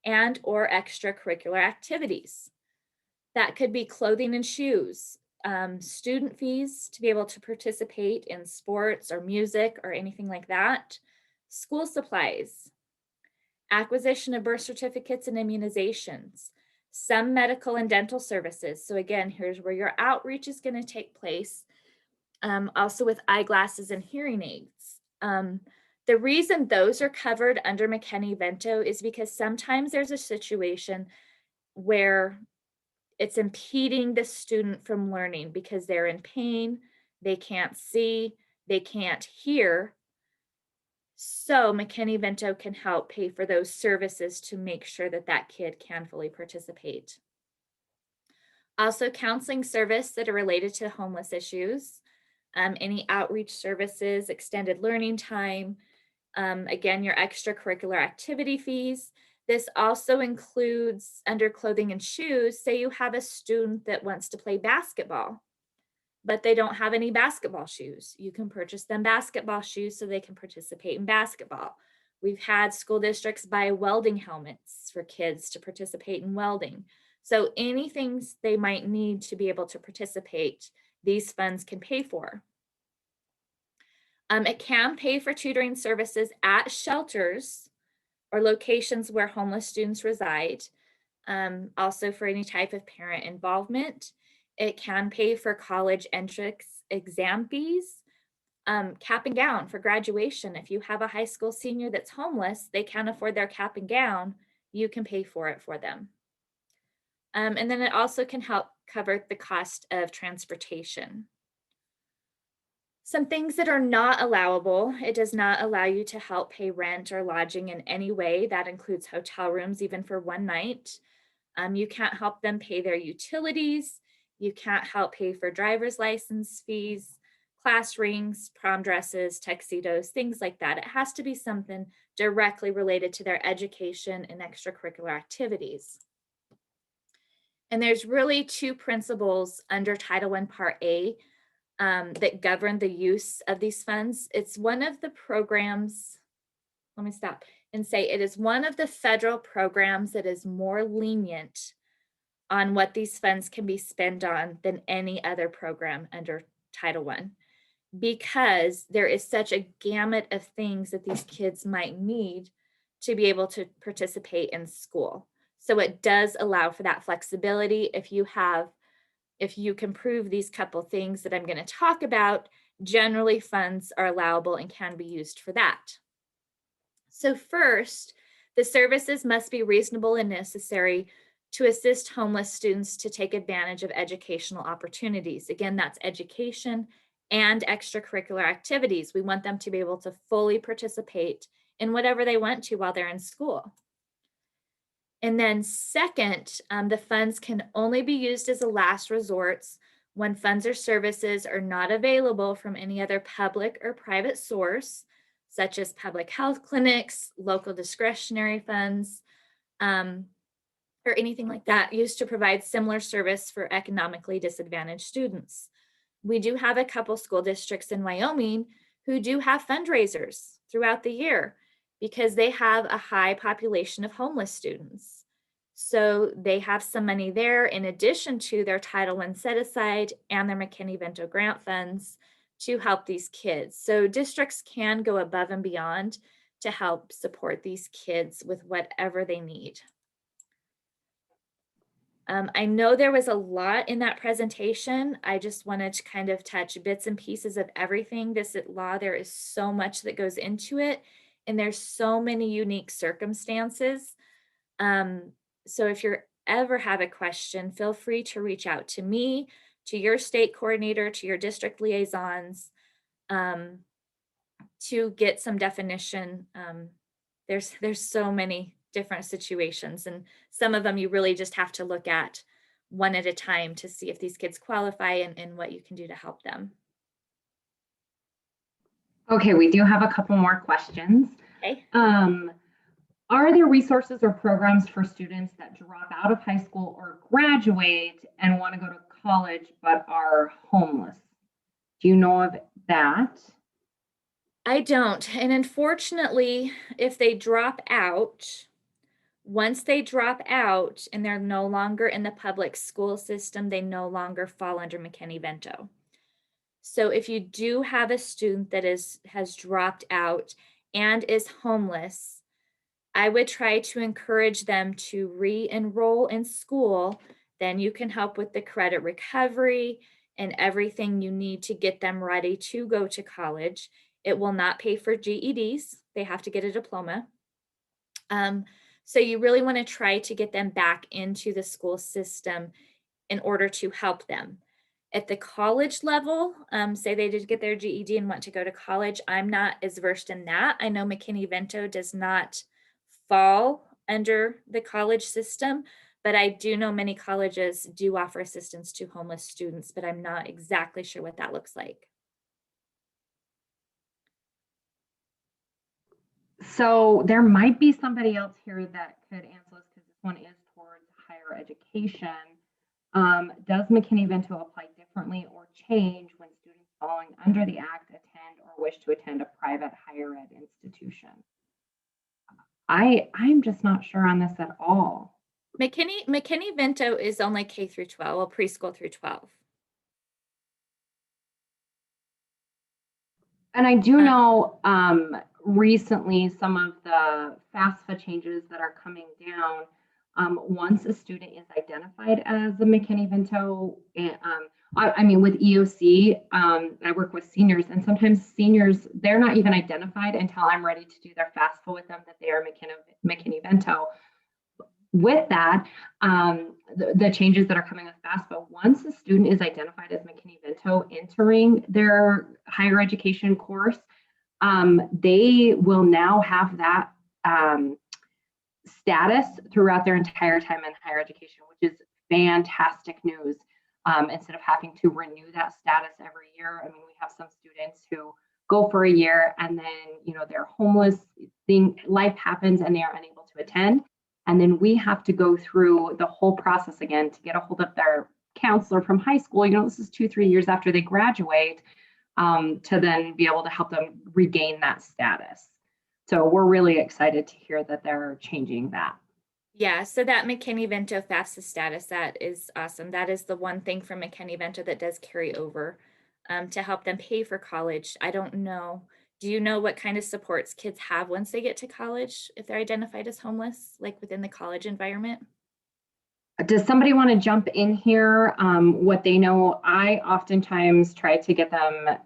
and or extracurricular activities. That could be clothing and shoes, student fees to be able to participate in sports or music or anything like that, school supplies, acquisition of birth certificates and immunizations, some medical and dental services. So again, here's where your outreach is going to take place. Also with eyeglasses and hearing aids. The reason those are covered under McKinney-Vento is because sometimes there's a situation where it's impeding the student from learning because they're in pain, they can't see, they can't hear. So McKinney-Vento can help pay for those services to make sure that that kid can fully participate. Also counseling service that are related to homeless issues. Any outreach services, extended learning time, again, your extracurricular activity fees. This also includes under clothing and shoes. Say you have a student that wants to play basketball, but they don't have any basketball shoes. You can purchase them basketball shoes so they can participate in basketball. We've had school districts buy welding helmets for kids to participate in welding. So anything they might need to be able to participate, these funds can pay for. It can pay for tutoring services at shelters or locations where homeless students reside. Also for any type of parent involvement. It can pay for college entrance exam fees, cap and gown for graduation. If you have a high school senior that's homeless, they can't afford their cap and gown, you can pay for it for them. And then it also can help cover the cost of transportation. Some things that are not allowable, it does not allow you to help pay rent or lodging in any way. That includes hotel rooms, even for one night. You can't help them pay their utilities. You can't help pay for driver's license fees, class rings, prom dresses, tuxedos, things like that. It has to be something directly related to their education and extracurricular activities. And there's really two principles under Title I Part A that govern the use of these funds. It's one of the programs, let me stop and say it is one of the federal programs that is more lenient on what these funds can be spent on than any other program under Title I, because there is such a gamut of things that these kids might need to be able to participate in school. So it does allow for that flexibility. If you can prove these couple things that I'm going to talk about, generally funds are allowable and can be used for that. So first, the services must be reasonable and necessary to assist homeless students to take advantage of educational opportunities. Again, that's education and extracurricular activities. We want them to be able to fully participate in whatever they want to while they're in school. And then second, the funds can only be used as a last resort when funds or services are not available from any other public or private source, such as public health clinics, local discretionary funds, or anything like that used to provide similar service for economically disadvantaged students. We do have a couple school districts in Wyoming who do have fundraisers throughout the year because they have a high population of homeless students. So they have some money there in addition to their Title I set aside and their McKinney-Vento grant funds to help these kids. So districts can go above and beyond to help support these kids with whatever they need. I know there was a lot in that presentation. I just wanted to kind of touch bits and pieces of everything. This law, there is so much that goes into it, and there's so many unique circumstances. So if you ever have a question, feel free to reach out to me, to your state coordinator, to your district liaisons, to get some definition. There's so many different situations, and some of them you really just have to look at one at a time to see if these kids qualify and what you can do to help them. Okay, we do have a couple more questions. Okay. Are there resources or programs for students that drop out of high school or graduate and want to go to college but are homeless? Do you know of that? I don't. And unfortunately, if they drop out, once they drop out and they're no longer in the public school system, they no longer fall under McKinney-Vento. So if you do have a student that has dropped out and is homeless, I would try to encourage them to re-enroll in school. Then you can help with the credit recovery and everything you need to get them ready to go to college. It will not pay for GEDs. They have to get a diploma. So you really want to try to get them back into the school system in order to help them. At the college level, say they did get their GED and want to go to college, I'm not as versed in that. I know McKinney-Vento does not fall under the college system, but I do know many colleges do offer assistance to homeless students, but I'm not exactly sure what that looks like. So there might be somebody else here that could answer this because this one is towards higher education. Does McKinney-Vento apply differently or change when students falling under the Act attend or wish to attend a private higher ed institution? I'm just not sure on this at all. McKinney-Vento is only K through 12, well, preschool through 12. And I do know recently some of the FAFSA changes that are coming down. Once a student is identified as a McKinney-Vento, I mean, with EOC, I work with seniors, and sometimes seniors, they're not even identified until I'm ready to do their FAFSA with them that they are McKinney-Vento. With that, the changes that are coming with FAFSA, once a student is identified as McKinney-Vento entering their higher education course, they will now have that status throughout their entire time in higher education, which is fantastic news. Instead of having to renew that status every year. I mean, we have some students who go for a year and then, they're homeless, life happens and they are unable to attend. And then we have to go through the whole process again to get a hold of their counselor from high school. This is 2-3 years after they graduate, to then be able to help them regain that status. So we're really excited to hear that they're changing that. Yeah, so that McKinney-Vento FAFSA status, that is awesome. That is the one thing from McKinney-Vento that does carry over to help them pay for college. I don't know. Do you know what kind of supports kids have once they get to college if they're identified as homeless, like within the college environment? Does somebody want to jump in here? What they know, I oftentimes try to get them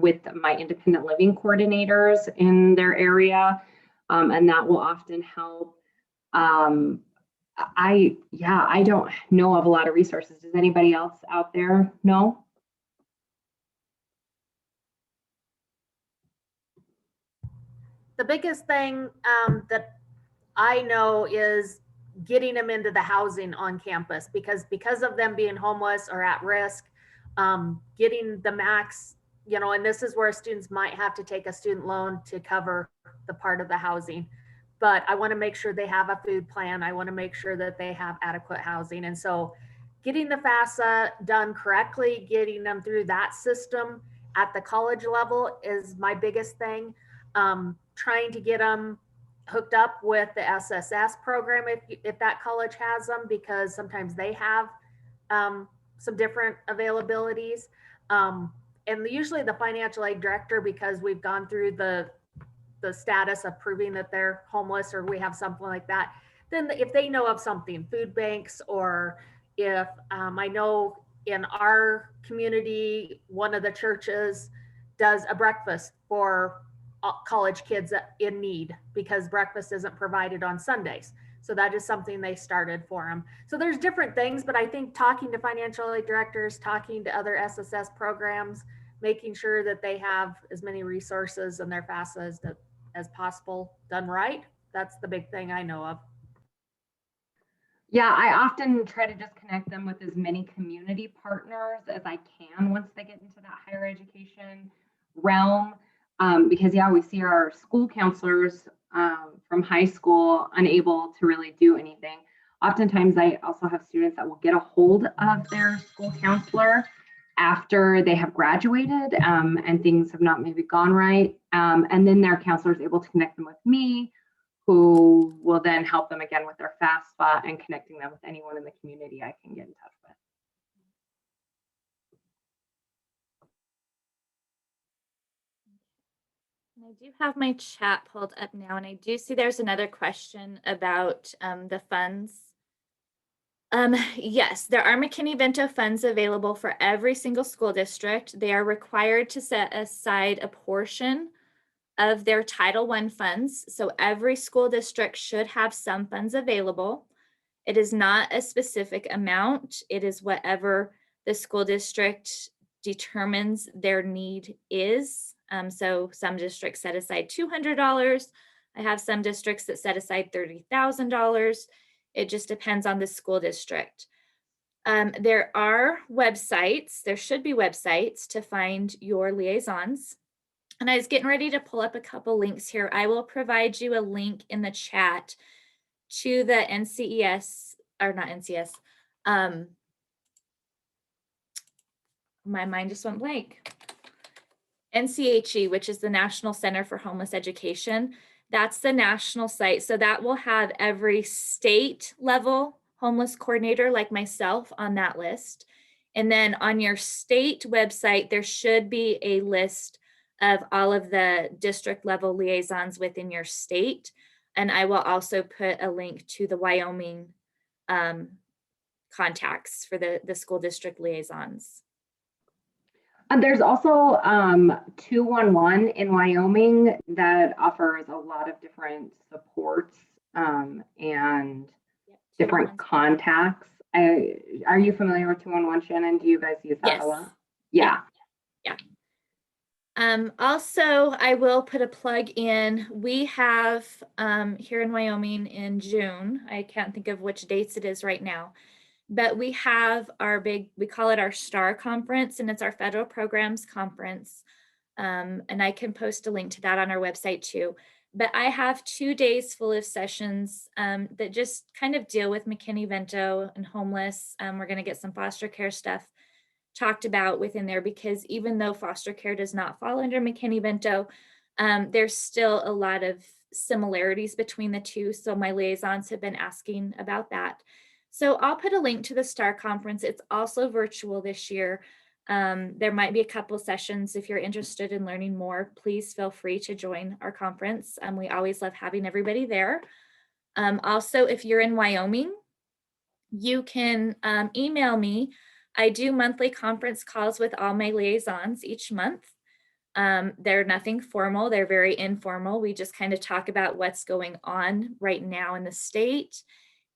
with my independent living coordinators in their area, and that will often help. I don't know of a lot of resources. Does anybody else out there know? The biggest thing that I know is getting them into the housing on campus because of them being homeless or at risk, getting the max, and this is where students might have to take a student loan to cover the part of the housing. But I want to make sure they have a food plan. I want to make sure that they have adequate housing. And so getting the FAFSA done correctly, getting them through that system at the college level is my biggest thing. Trying to get them hooked up with the SSS program if that college has them, because sometimes they have some different availabilities. And usually the financial aid director, because we've gone through the status of proving that they're homeless or we have something like that, then if they know of something, food banks, or if I know in our community, one of the churches does a breakfast for college kids in need because breakfast isn't provided on Sundays. So that is something they started for them. So there's different things, but I think talking to financial aid directors, talking to other SSS programs, making sure that they have as many resources in their FAFSA as possible done right. That's the big thing I know of. Yeah, I often try to just connect them with as many community partners as I can once they get into that higher education realm. Because we see our school counselors from high school unable to really do anything. Oftentimes, I also have students that will get a hold of their school counselor after they have graduated and things have not maybe gone right. And then their counselor is able to connect them with me, who will then help them again with their FAFSA and connecting them with anyone in the community I can get in touch with. And I do have my chat pulled up now, and I do see there's another question about the funds. Yes, there are McKinney-Vento funds available for every single school district. They are required to set aside a portion of their Title I funds. So every school district should have some funds available. It is not a specific amount. It is whatever the school district determines their need is. So some districts set aside $200. I have some districts that set aside $30,000. It just depends on the school district. There are websites, there should be websites to find your liaisons. And I was getting ready to pull up a couple links here. I will provide you a link in the chat to the NCES, or not NCS. My mind just went blank. NCHE, which is the National Center for Homeless Education. That's the national site. So that will have every state level homeless coordinator like myself on that list. And then on your state website, there should be a list of all of the district level liaisons within your state. And I will also put a link to the Wyoming contacts for the school district liaisons. There's also 211 in Wyoming that offers a lot of different supports and different contacts. Are you familiar with 211, Shannon? Do you guys use that Yes. a lot? Yeah. Also, I will put a plug in. We have here in Wyoming in June, I can't think of which dates it is right now, but we have our we call it our STAR conference, and it's our federal programs conference. And I can post a link to that on our website too. But I have 2 days full of sessions that just kind of deal with McKinney-Vento and homeless. We're going to get some foster care stuff talked about within there, because even though foster care does not fall under McKinney-Vento, There's still a lot of similarities between the two, so my liaisons have been asking about that. So I'll put a link to the STAR conference. It's also virtual this year. There might be a couple sessions. If you're interested in learning more, please feel free to join our conference. We always love having everybody there. Also, if you're in Wyoming, you can email me. I do monthly conference calls with all my liaisons each month. They're nothing formal, they're very informal. We just kind of talk about what's going on right now in the state.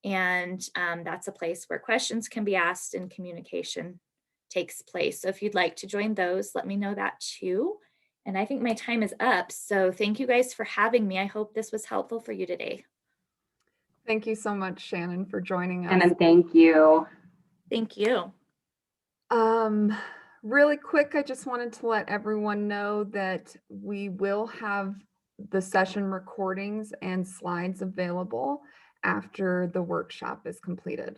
And that's a place where questions can be asked and communication takes place. So if you'd like to join those, let me know that too. And I think my time is up. So thank you guys for having me. I hope this was helpful for you today. Thank you so much, Shannon, for joining us. And thank you. Thank you. Really quick, I just wanted to let everyone know that we will have the session recordings and slides available after the workshop is completed.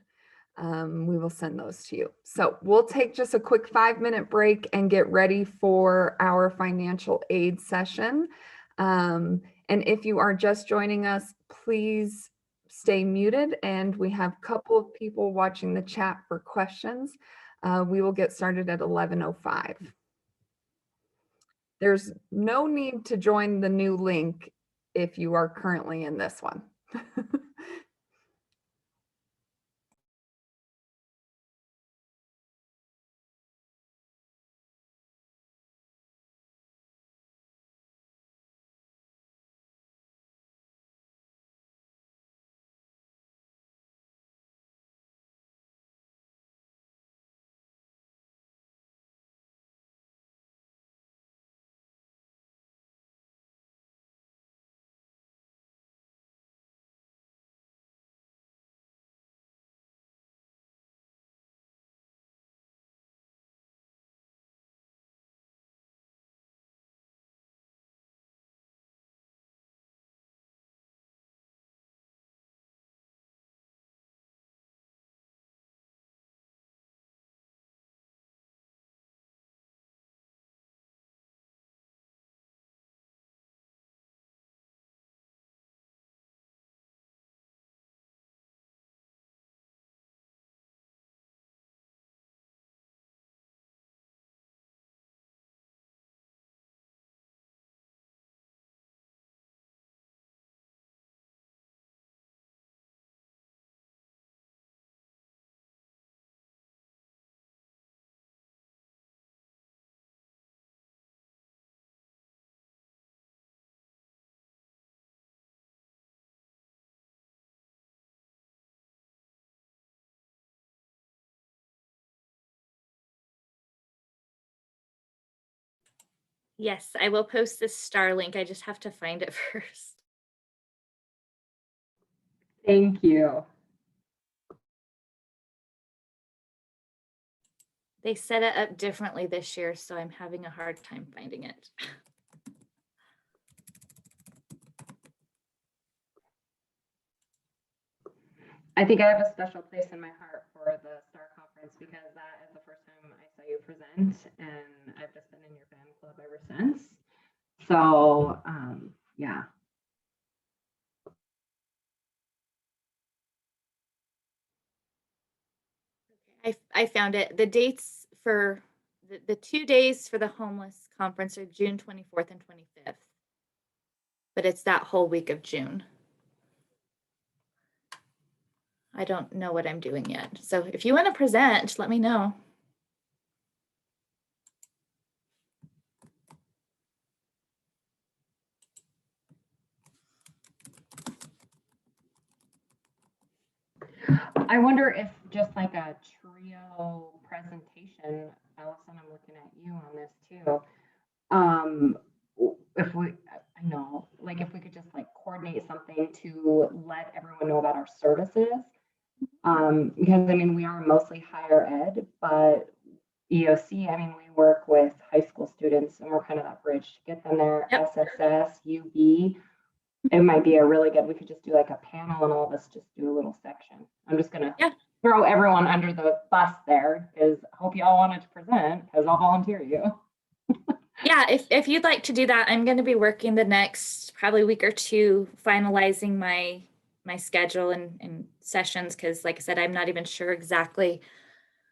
We will send those to you. So we'll take just a quick 5-minute break and get ready for our financial aid session. And if you are just joining us, please stay muted, and we have a couple of people watching the chat for questions. We will get started at 11:05. There's no need to join the new link if you are currently in this one. Yes, I will post this STAR link. I just have to find it first. Thank you. They set it up differently this year, so I'm having a hard time finding it. I think I have a special place in my heart for the STAR conference because that is the first time I saw you present, and I've just been in your fan club ever since. So, yeah. I found it. The dates for the 2 days for the homeless conference are June 24th and 25th. But it's that whole week of June. I don't know what I'm doing yet. So if you want to present, let me know. I wonder if just like a trio presentation, Allison, I'm looking at you on this too. If we, I know, like if we could just like coordinate something to let everyone know about our services. Because I mean, we are mostly higher ed, but EOC, I mean, we work with high school students and we're kind of that bridge to get them there. Yep. SSS, UB, it might be a really good, we could just do like a panel and all of us just do a little section. I'm just gonna throw everyone under the bus there because I hope you all wanted to present because I'll volunteer you. Yeah, if you'd like to do that, I'm going to be working the next probably week or two, finalizing my schedule and sessions, because like I said, I'm not even sure exactly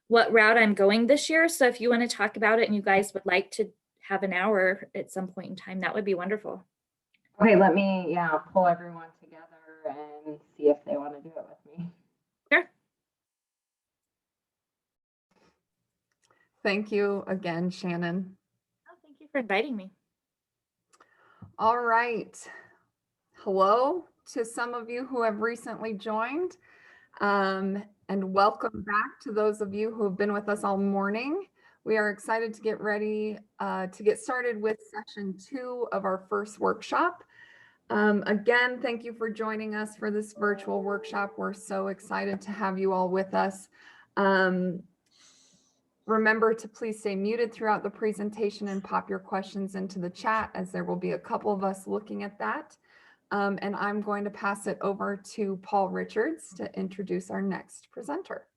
what route I'm going this year. So if you want to talk about it and you guys would like to have an hour at some point in time, that would be wonderful. Okay, let me, pull everyone together and see if they want to do it with me. Sure. Thank you again, Shannon. Oh, thank you for inviting me. All right. Hello to some of you who have recently joined, and welcome back to those of you who have been with us all morning. We are excited to get ready to get started with session 2 of our first workshop. Again, thank you for joining us for this virtual workshop. We're so excited to have you all with us. Remember to please stay muted throughout the presentation and pop your questions into the chat, as there will be a couple of us looking at that. And I'm going to pass it over to Paul Richards to introduce our next presenter.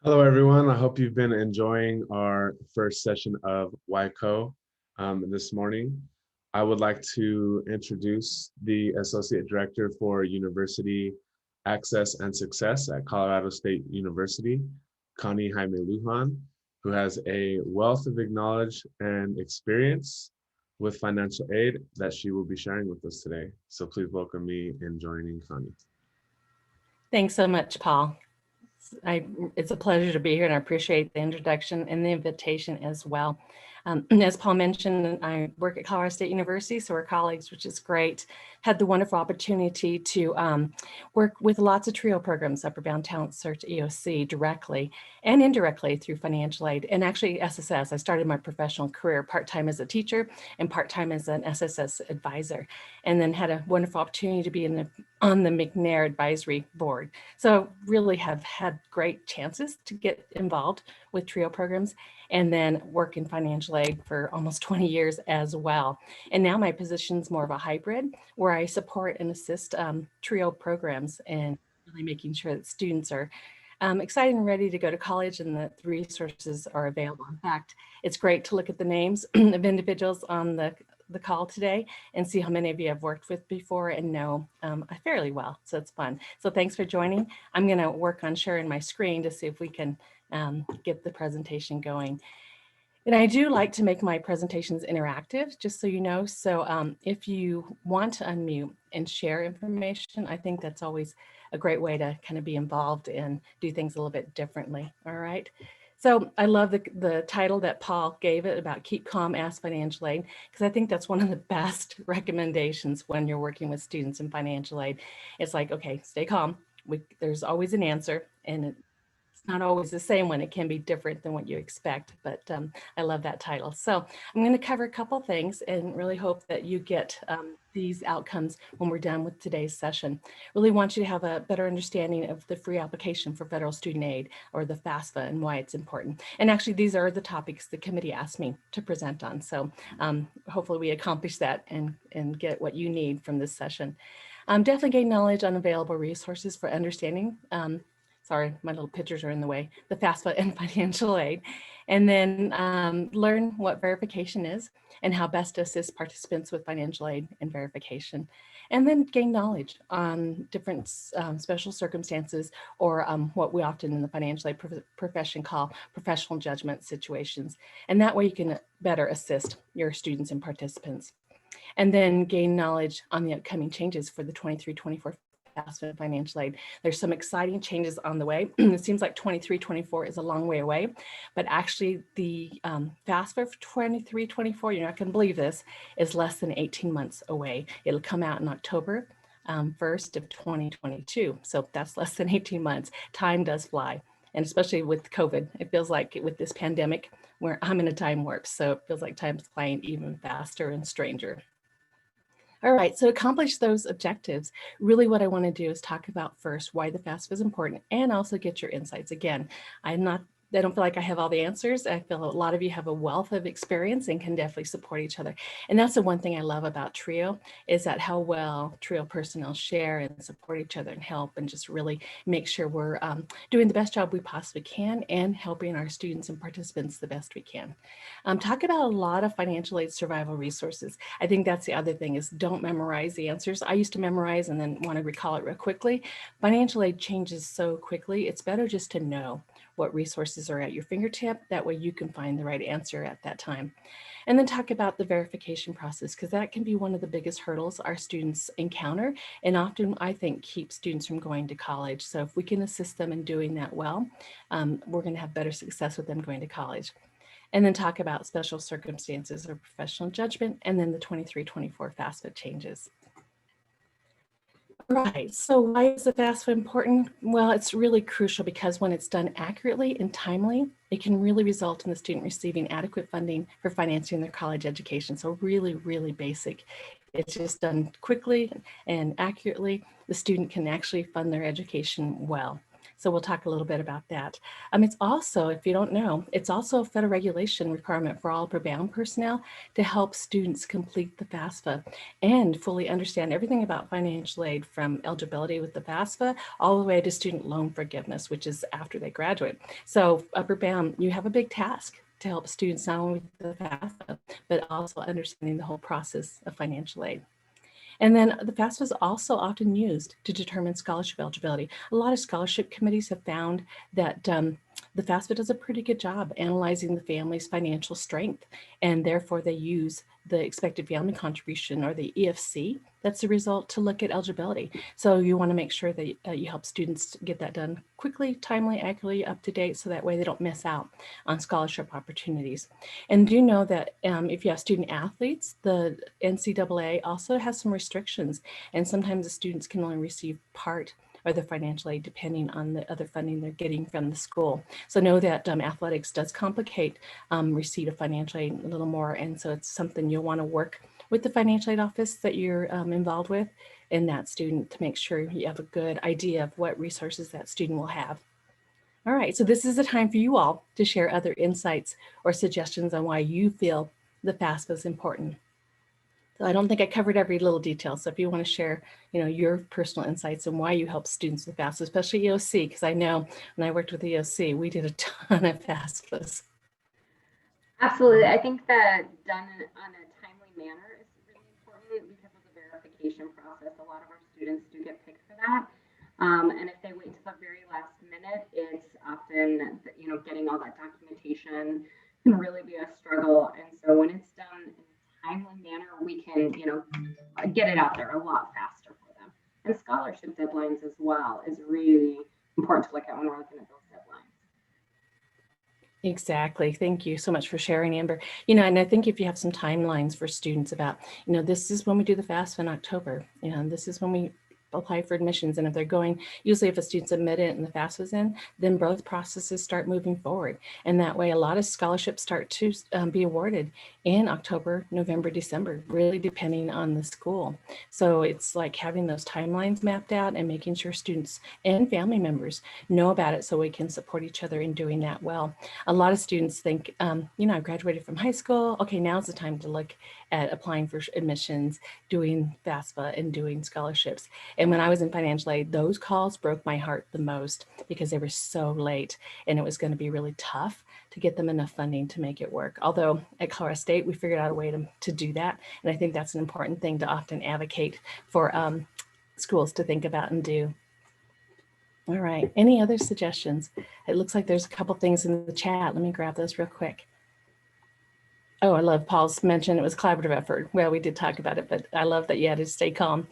Hello, everyone. I hope you've been enjoying our first session of WYCO this morning. I would like to introduce the Associate Director for University Access and Success at Colorado State University, Connie Jaime Lujan, who has a wealth of knowledge and experience with financial aid that she will be sharing with us today. So please welcome me in joining Connie. Thanks so much, Paul. It's a pleasure to be here, and I appreciate the introduction and the invitation as well. As Paul mentioned, I work at Colorado State University, so we're colleagues, which is great. Had the wonderful opportunity to work with lots of TRIO programs, Upper Bound Talent Search, EOC, directly and indirectly through financial aid, and actually SSS. I started my professional career part-time as a teacher and part-time as an SSS advisor, and then had a wonderful opportunity to be on the McNair Advisory Board. So really have had great chances to get involved with TRIO programs, and then work in financial aid for almost 20 years as well. And now my position's more of a hybrid, where I support and assist TRIO programs and really making sure that students are excited and ready to go to college and that the resources are available. In fact, it's great to look at the names of individuals on the call today and see how many of you have worked with before and know fairly well. So it's fun. So thanks for joining. I'm going to work on sharing my screen to see if we can get the presentation going. And I do like to make my presentations interactive, just so you know. So if you want to unmute and share information, I think that's always a great way to kind of be involved and do things a little bit differently. All right. So I love the title that Paul gave it about Keep Calm, Ask Financial Aid, because I think that's one of the best recommendations when you're working with students in financial aid. It's like, okay, stay calm. There's always an answer, and it's not always the same one. It can be different than what you expect, but I love that title. So I'm going to cover a couple things and really hope that you get these outcomes when we're done with today's session. Really want you to have a better understanding of the free application for federal student aid, or the FAFSA, and why it's important. And actually, these are the topics the committee asked me to present on. So hopefully we accomplish that and get what you need from this session. Definitely gain knowledge on available resources for understanding sorry, my little pictures are in the way, the FAFSA and financial aid. And then learn what verification is and how best to assist participants with financial aid and verification. And then gain knowledge on different special circumstances, or what we often in the financial aid profession call professional judgment situations. And that way you can better assist your students and participants. And then gain knowledge on the upcoming changes for the 23-24 FAFSA financial aid. There's some exciting changes on the way. It seems like 23-24 is a long way away, but actually the FAFSA for 23-24, you're not going to believe this, is less than 18 months away. It'll come out in October 1st of 2022. So that's less than 18 months. Time does fly. And especially with COVID, it feels like with this pandemic, where I'm in a time warp. So it feels like time's flying even faster and stranger. All right, so to accomplish those objectives, really what I want to do is talk about first why the FAFSA is important, and also get your insights. Again, I'm not I don't feel like I have all the answers. I feel a lot of you have a wealth of experience and can definitely support each other. And that's the one thing I love about TRIO, is that how well TRIO personnel share and support each other and help, and just really make sure we're doing the best job we possibly can and helping our students and participants the best we can. Talk about a lot of financial aid survival resources. I think that's the other thing, is don't memorize the answers. I used to memorize and then want to recall it real quickly. Financial aid changes so quickly. It's better just to know what resources are at your fingertip. That way you can find the right answer at that time. And then talk about the verification process, because that can be one of the biggest hurdles our students encounter, and often I think keep students from going to college. So if we can assist them in doing that well, we're going to have better success with them going to college. And then talk about special circumstances or professional judgment, and then the 23-24 FAFSA changes. Right, so why is the FAFSA important? Well, it's really crucial because when it's done accurately and timely, it can really result in the student receiving adequate funding for financing their college education. So really, really basic. It's just done quickly and accurately. The student can actually fund their education well. So we'll talk a little bit about that. It's also, if you don't know, it's also a federal regulation requirement for all upper bound personnel to help students complete the FAFSA and fully understand everything about financial aid, from eligibility with the FAFSA all the way to student loan forgiveness, which is after they graduate. So upper bound, you have a big task to help students not only with the FAFSA, but also understanding the whole process of financial aid. And then the FAFSA is also often used to determine scholarship eligibility. A lot of scholarship committees have found that the FAFSA does a pretty good job analyzing the family's financial strength, and therefore they use the expected family contribution, or the EFC. That's the result to look at eligibility. So you want to make sure that you help students get that done quickly, timely, accurately, up to date, so that way they don't miss out on scholarship opportunities. And do know that if you have student athletes, the NCAA also has some restrictions, and sometimes the students can only receive part or the financial aid depending on the other funding they're getting from the school. So know that athletics does complicate receipt of financial aid a little more, and so it's something you'll want to work with the financial aid office that you're involved with and that student to make sure you have a good idea of what resources that student will have. All right, so this is the time for you all to share other insights or suggestions on why you feel the FAFSA is important. So I don't think I covered every little detail. So if you want to share, your personal insights and why you help students with FAFSA, especially EOC, because I know when I worked with EOC, we did a ton of FAFSAs. Absolutely. I think that done on a timely manner is really important because of the verification process. A lot of our students do get picked for that. And if they wait to the very last minute, it's often, getting all that documentation can really be a struggle. And so when it's done in a timely manner, we can, get it out there a lot faster for them. And scholarship deadlines as well is really important to look at when we're looking at those deadlines. Exactly. Thank you so much for sharing, Amber. And I think if you have some timelines for students about, this is when we do the FAFSA in October, this is when we apply for admissions. And if they're going, usually if a student's admitted and the FAFSA's in, then both processes start moving forward. And that way, a lot of scholarships start to be awarded in October, November, December, really depending on the school. So it's like having those timelines mapped out and making sure students and family members know about it so we can support each other in doing that well. A lot of students think, I graduated from high school. Okay, now's the time to look at applying for admissions, doing FAFSA, and doing scholarships. And when I was in financial aid, those calls broke my heart the most because they were so late, and it was going to be really tough to get them enough funding to make it work. Although at Colorado State, we figured out a way to do that. And I think that's an important thing to often advocate for schools to think about and do. All right, any other suggestions? It looks like there's a couple things in the chat. Let me grab those real quick. Oh, I love Paul's mention. It was a collaborative effort. Well, we did talk about it, but I love that you had to stay calm.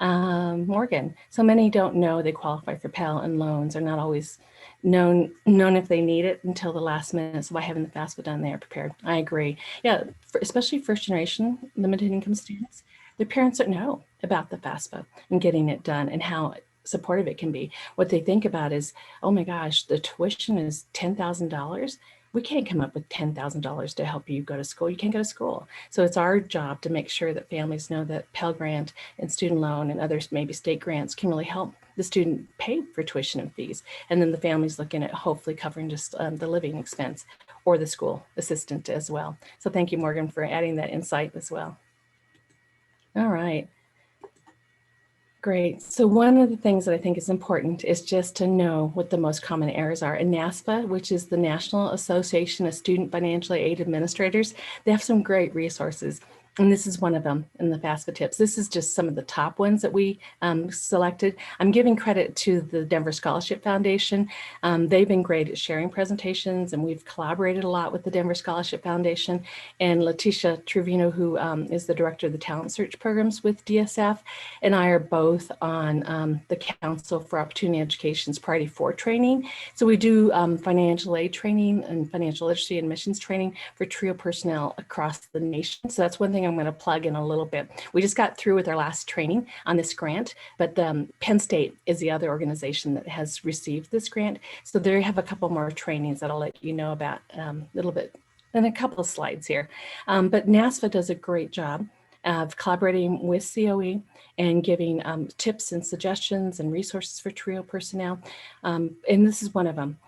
Morgan, so many don't know they qualify for Pell, and loans are not always known if they need it until the last minute. So by having the FAFSA done, they are prepared. I agree. Yeah, especially first generation limited income students, their parents don't know about the FAFSA and getting it done and how supportive it can be. What they think about is, oh my gosh, the tuition is $10,000. We can't come up with $10,000 to help you go to school. You can't go to school. So it's our job to make sure that families know that Pell Grant and student loan and others, maybe state grants, can really help the student pay for tuition and fees. And then the family's looking at hopefully covering just the living expense or the school assistant as well. So thank you, Morgan, for adding that insight as well. All right. Great. So one of the things that I think is important is just to know what the most common errors are. And NASFA, which is the National Association of Student Financial Aid Administrators, they have some great resources. And this is one of them in the FAFSA tips. This is just some of the top ones that we selected. I'm giving credit to the Denver Scholarship Foundation. They've been great at sharing presentations, and we've collaborated a lot with the Denver Scholarship Foundation. And Leticia Trevino, who is the director of the talent search programs with DSF, and I are both on the Council for Opportunity Education's Priority 4 training. So we do financial aid training and financial literacy and missions training for TRIO personnel across the nation. So that's one thing I'm going to plug in a little bit. We just got through with our last training on this grant, but Penn State is the other organization that has received this grant. So they have a couple more trainings that I'll let you know about a little bit in a couple of slides here. But NASFA does a great job of collaborating with COE and giving tips and suggestions and resources for TRIO personnel. And this is one of them.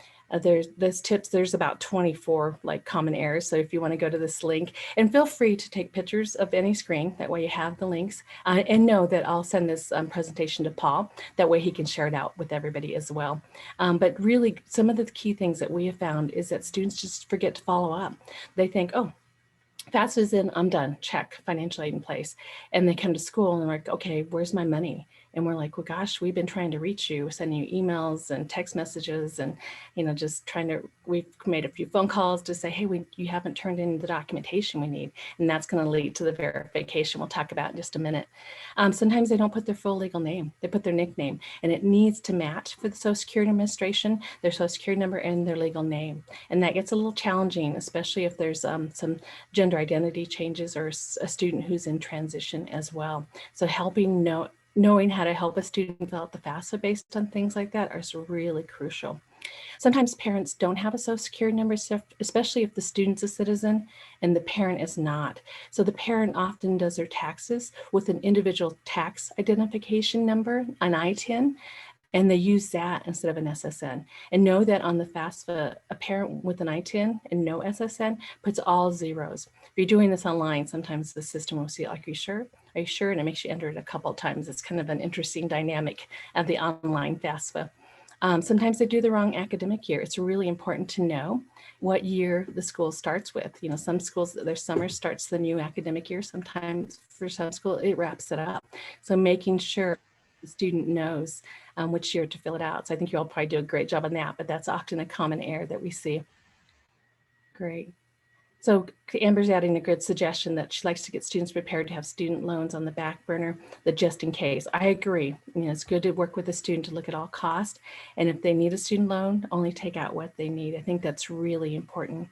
There's tips, there's about 24 like common errors. So if you want to go to this link, and feel free to take pictures of any screen, that way you have the links, and know that I'll send this presentation to Paul, that way he can share it out with everybody as well. But really some of the key things that we have found is that students just forget to follow up. They think, oh, FAFSA's in, I'm done, check, financial aid in place. And they come to school and they're like, okay, where's my money? And we're like, well, gosh, we've been trying to reach you, sending you emails and text messages and, just trying to, we've made a few phone calls to say, hey, you haven't turned in the documentation we need. And that's going to lead to the verification we'll talk about in just a minute. Sometimes they don't put their full legal name, they put their nickname, and it needs to match for the Social Security Administration, their Social Security number and their legal name. And that gets a little challenging, especially if there's some gender identity changes or a student who's in transition as well. So knowing how to help a student fill out the FAFSA based on things like that is really crucial. Sometimes parents don't have a Social Security number, especially if the student's a citizen and the parent is not. So the parent often does their taxes with an individual tax identification number, an ITIN, and they use that instead of an SSN. And know that on the FAFSA, a parent with an ITIN and no SSN puts all zeros. If you're doing this online, sometimes the system will see, like, are you sure? Are you sure? And it makes you enter it a couple of times. It's kind of an interesting dynamic of the online FAFSA. Sometimes they do the wrong academic year. It's really important to know what year the school starts with. Some schools, their summer starts the new academic year. Sometimes for some school, it wraps it up. So making sure the student knows which year to fill it out. So I think you all probably do a great job on that, but that's often a common error that we see. Great. So Amber's adding a good suggestion that she likes to get students prepared to have student loans on the back burner, that just in case. I agree. It's good to work with a student to look at all cost. And if they need a student loan, only take out what they need. I think that's really important.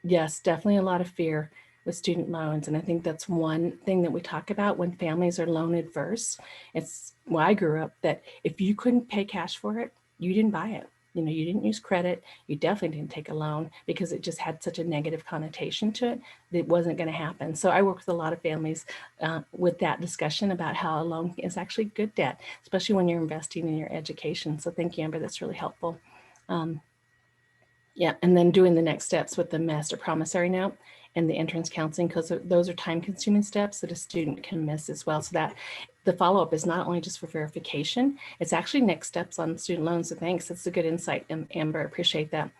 Yes, definitely a lot of fear with student loans. And I think that's one thing that we talk about when families are loan adverse. It's, well, I grew up that if you couldn't pay cash for it, you didn't buy it. You didn't use credit, you definitely didn't take a loan because it just had such a negative connotation to it that it wasn't going to happen. So I work with a lot of families with that discussion about how a loan is actually good debt, especially when you're investing in your education. So thank you, Amber, that's really helpful. Yeah, and then doing the next steps with the master promissory note and the entrance counseling, because those are time-consuming steps that a student can miss as well. So that the follow-up is not only just for verification, it's actually next steps on student loans. So thanks, that's a good insight, Amber, I appreciate that.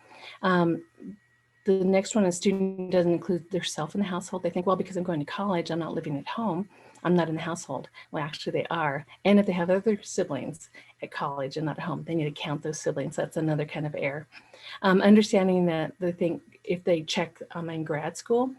The next one, a student doesn't include themselves in the household. They think, well, because I'm going to college, I'm not living at home, I'm not in the household. Well, actually they are. And if they have other siblings at college and not at home, they need to count those siblings. That's another kind of error. Understanding that they think if they check in grad school,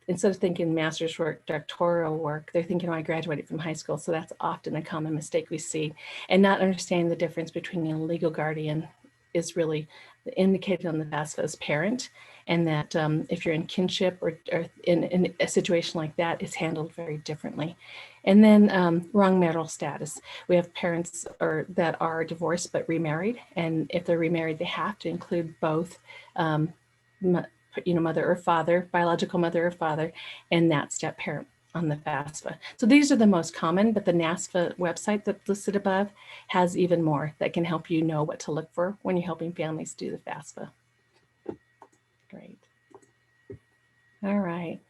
instead of thinking master's work, doctoral work, they're thinking, oh, I graduated from high school. So that's often a common mistake we see. And not understanding the difference between a legal guardian is really indicated on the FAFSA as parent, and that if you're in kinship or in a situation like that, it's handled very differently. And then wrong marital status. We have parents that are divorced but remarried, and if they're remarried, they have to include both mother or father, biological mother or father, and that step parent. on the FAFSA. So these are the most common, but the NASFA website that's listed above has even more that can help you know what to look for when you're helping families do the FAFSA. Great. All right.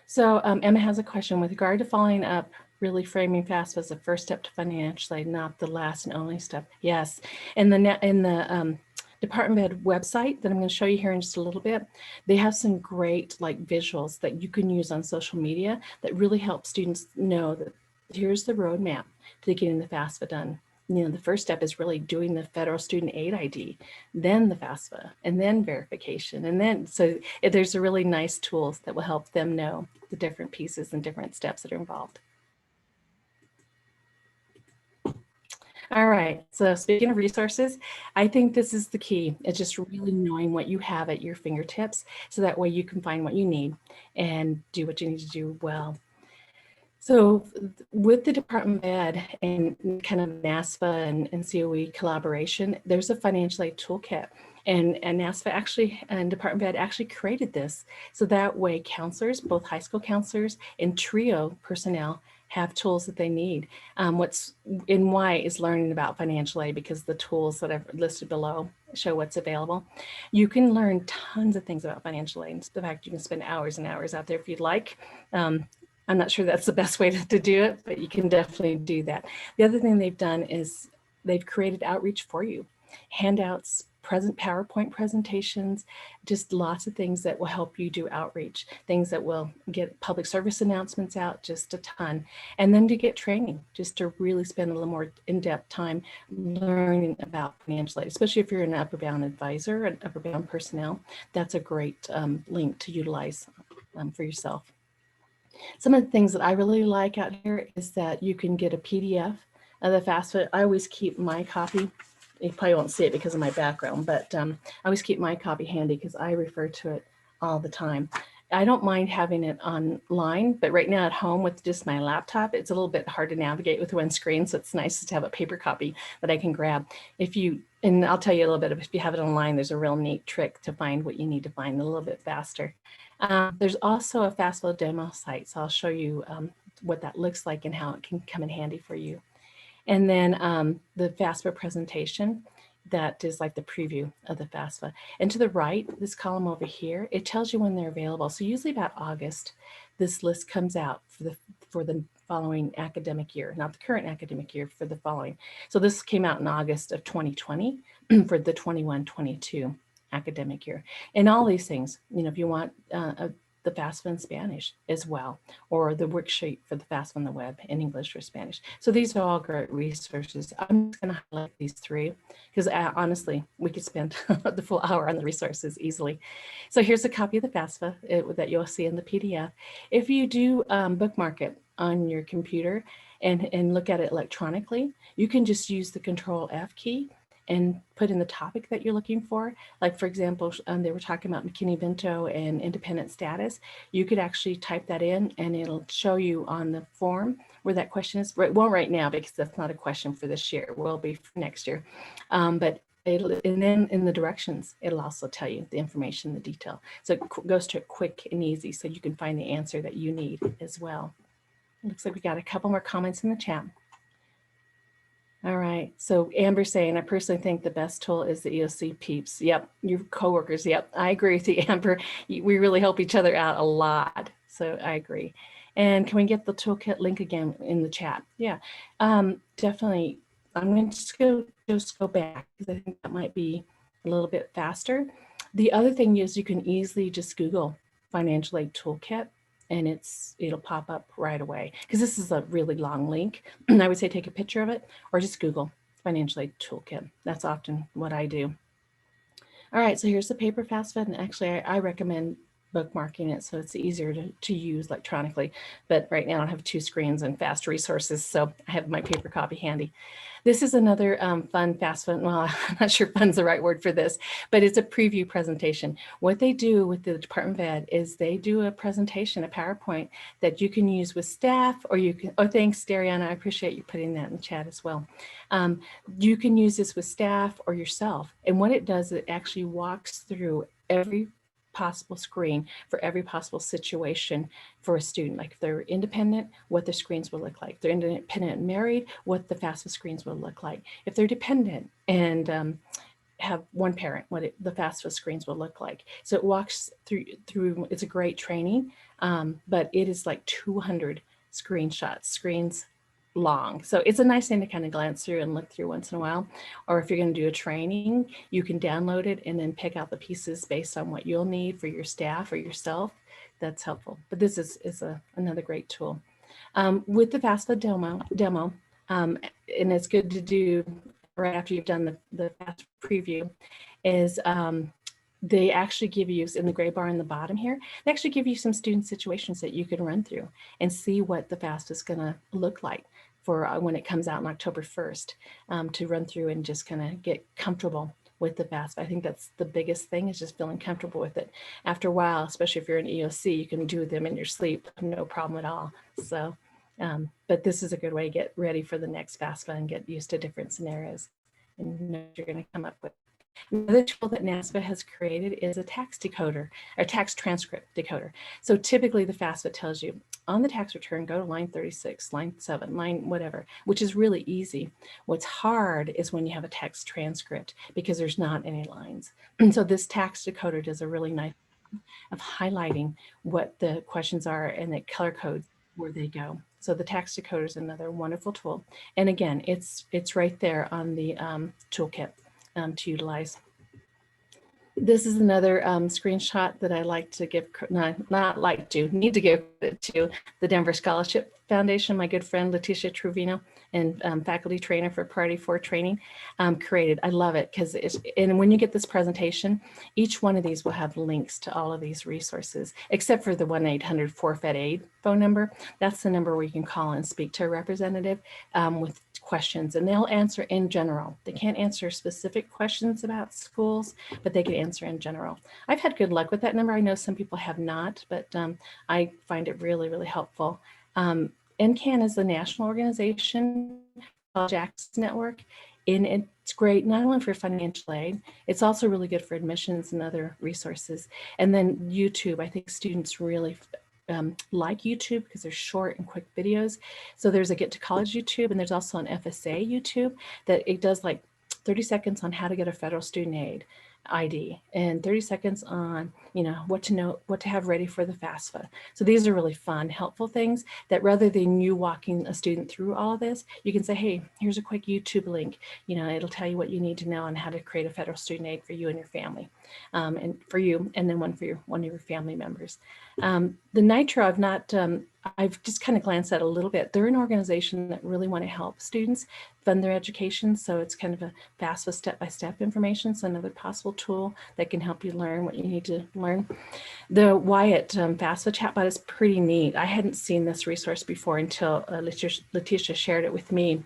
So Emma has a question with regard to following up, really framing FAFSA as the first step to financial aid, not the last and only step. Yes, in the Department of Ed website that I'm going to show you here in just a little bit, they have some great like visuals that you can use on social media that really help students know that here's the roadmap to getting the FAFSA done. You know, the first step is really doing the federal student aid ID, then the FAFSA, and then verification. And then, so there's a really nice tools that will help them know the different pieces and different steps that are involved. All right, so speaking of resources, I think this is the key. It's just really knowing what you have at your fingertips so that way you can find what you need and do what you need to do well. So with the Department of Ed and kind of NASFA and COE collaboration, there's a financial aid toolkit. And NASFA actually, and Department of Ed actually created this. So that way counselors, both high school counselors and TRIO personnel have tools that they need. What's in Y is learning about financial aid because the tools that I've listed below show what's available. You can learn tons of things about financial aid. In fact, you can spend hours and hours out there if you'd like. I'm not sure that's the best way to do it, but you can definitely do that. The other thing they've done is they've created outreach for you, handouts, PowerPoint presentations, just lots of things that will help you do outreach, things that will get public service announcements out, just a ton. And then to get training, just to really spend a little more in-depth time learning about financial aid, especially if you're an upper bound advisor and upper bound personnel, that's a great link to utilize for yourself. Some of the things that I really like out here is that you can get a PDF of the FAFSA. I always keep my copy. You probably won't see it because of my background, but I always keep my copy handy because I refer to it all the time. I don't mind having it online, but right now at home with just my laptop, it's a little bit hard to navigate with one screen. So it's nice to have a paper copy that I can grab. And I'll tell you a little bit of, if you have it online, there's a real neat trick to find what you need to find a little bit faster. There's also a FAFSA demo site. So I'll show you what that looks like and how it can come in handy for you. And then the FAFSA presentation, that is like the preview of the FAFSA. And to the right, this column over here, it tells you when they're available. So usually about August, this list comes out for the following academic year, not the current academic year, for the following. So this came out in August of 2020 for the 21-22 academic year. And all these things, you know, if you want the FAFSA in Spanish as well, or the worksheet for the FAFSA on the web in English or Spanish. So these are all great resources. I'm just going to highlight these three because honestly, we could spend the full hour on the resources easily. So here's a copy of the FAFSA that you'll see in the PDF. If you do bookmark it on your computer and look at it electronically, you can just use the Control F key and put in the topic that you're looking for. Like for example, they were talking about McKinney-Vento and independent status. You could actually type that in and it'll show you on the form where that question is. Well, right now, because that's not a question for this year, it will be for next year. And then in the directions, it'll also tell you the information, the detail. So it goes to it quick and easy so you can find the answer that you need as well. It looks like we got a couple more comments in the chat. All right, so Amber saying, I personally think the best tool is the EOC peeps. Yep, your coworkers. Yep, I agree with you, Amber. We really help each other out a lot. So I agree. And can we get the toolkit link again in the chat? Yeah, definitely. I'm going to just go back because I think that might be a little bit faster. The other thing is you can easily just Google financial aid toolkit and it'll pop up right away because this is a really long link. I would say take a picture of it or just Google financial aid toolkit. That's often what I do. All right, so here's the paper FAFSA, and actually I recommend bookmarking it so it's easier to use electronically. But right now I don't have two screens and fast resources, so I have my paper copy handy. This is another fun FAFSA. Well, I'm not sure fun's the right word for this, but it's a preview presentation. What they do with the Department of Ed is they do a presentation, a PowerPoint that you can use with staff, or you can, oh, thanks, Dariana. I appreciate you putting that in the chat as well. You can use this with staff or yourself. And what it does, it actually walks through every possible screen for every possible situation for a student. Like if they're independent, what the screens will look like. If they're independent and married, what the FAFSA screens will look like. If they're dependent and have one parent, what the FAFSA screens will look like. So it walks through, it's a great training, but it is like 200 screens long. So it's a nice thing to kind of glance through and look through once in a while. Or if you're going to do a training, you can download it and then pick out the pieces based on what you'll need for your staff or yourself. That's helpful. But this is another great tool. With the FAFSA demo, and it's good to do right after you've done the FAFSA preview, is they actually give you, in the gray bar in the bottom here, they actually give you some student situations that you can run through and see what the FAFSA is going to look like for when it comes out on October 1st, to run through and just kind of get comfortable with the FAFSA. I think that's the biggest thing, is just feeling comfortable with it. After a while, especially if you're an EOC, you can do them in your sleep, no problem at all. So, but this is a good way to get ready for the next FAFSA and get used to different scenarios and know what you're going to come up with. Another tool that NASFA has created is a tax decoder, or tax transcript decoder. So typically the FAFSA tells you on the tax return, go to line 36, line 7, line whatever, which is really easy. What's hard is when you have a tax transcript, because there's not any lines. And so this tax decoder does a really nice job of highlighting what the questions are, and it color codes where they go. So the tax decoder is another wonderful tool. And again, it's right there on the toolkit to utilize. This is another screenshot that I like to give, need to give it to the Denver Scholarship Foundation. My good friend Leticia Truvino, and faculty trainer for Priority 4 training, created. I love it because and when you get this presentation, each one of these will have links to all of these resources, except for the 1-800-4FED-AID phone number. That's the number where you can call and speak to a representative with questions, and they'll answer in general. They can't answer specific questions about schools, but they can answer in general. I've had good luck with that number. I know some people have not, but I find it really, really helpful. NCAN is the national organization, College Access Network, and it's great not only for financial aid, it's also really good for admissions and other resources. And then YouTube, I think students really like YouTube because they're short and quick videos. So there's a Get to College YouTube, and there's also an FSA YouTube that it does like 30 seconds on how to get a federal student aid ID and 30 seconds on, what to have ready for the FAFSA. So these are really fun, helpful things that rather than you walking a student through all of this, you can say, hey, here's a quick YouTube link. It'll tell you what you need to know on how to create a federal student aid for you and your family, and for you, and then one of your family members. The Nitro, I've just kind of glanced at a little bit. They're an organization that really want to help students fund their education. So it's kind of a FAFSA step-by-step information. So another possible tool that can help you learn what you need to learn. The Wyatt FAFSA chatbot is pretty neat. I hadn't seen this resource before until Leticia shared it with me.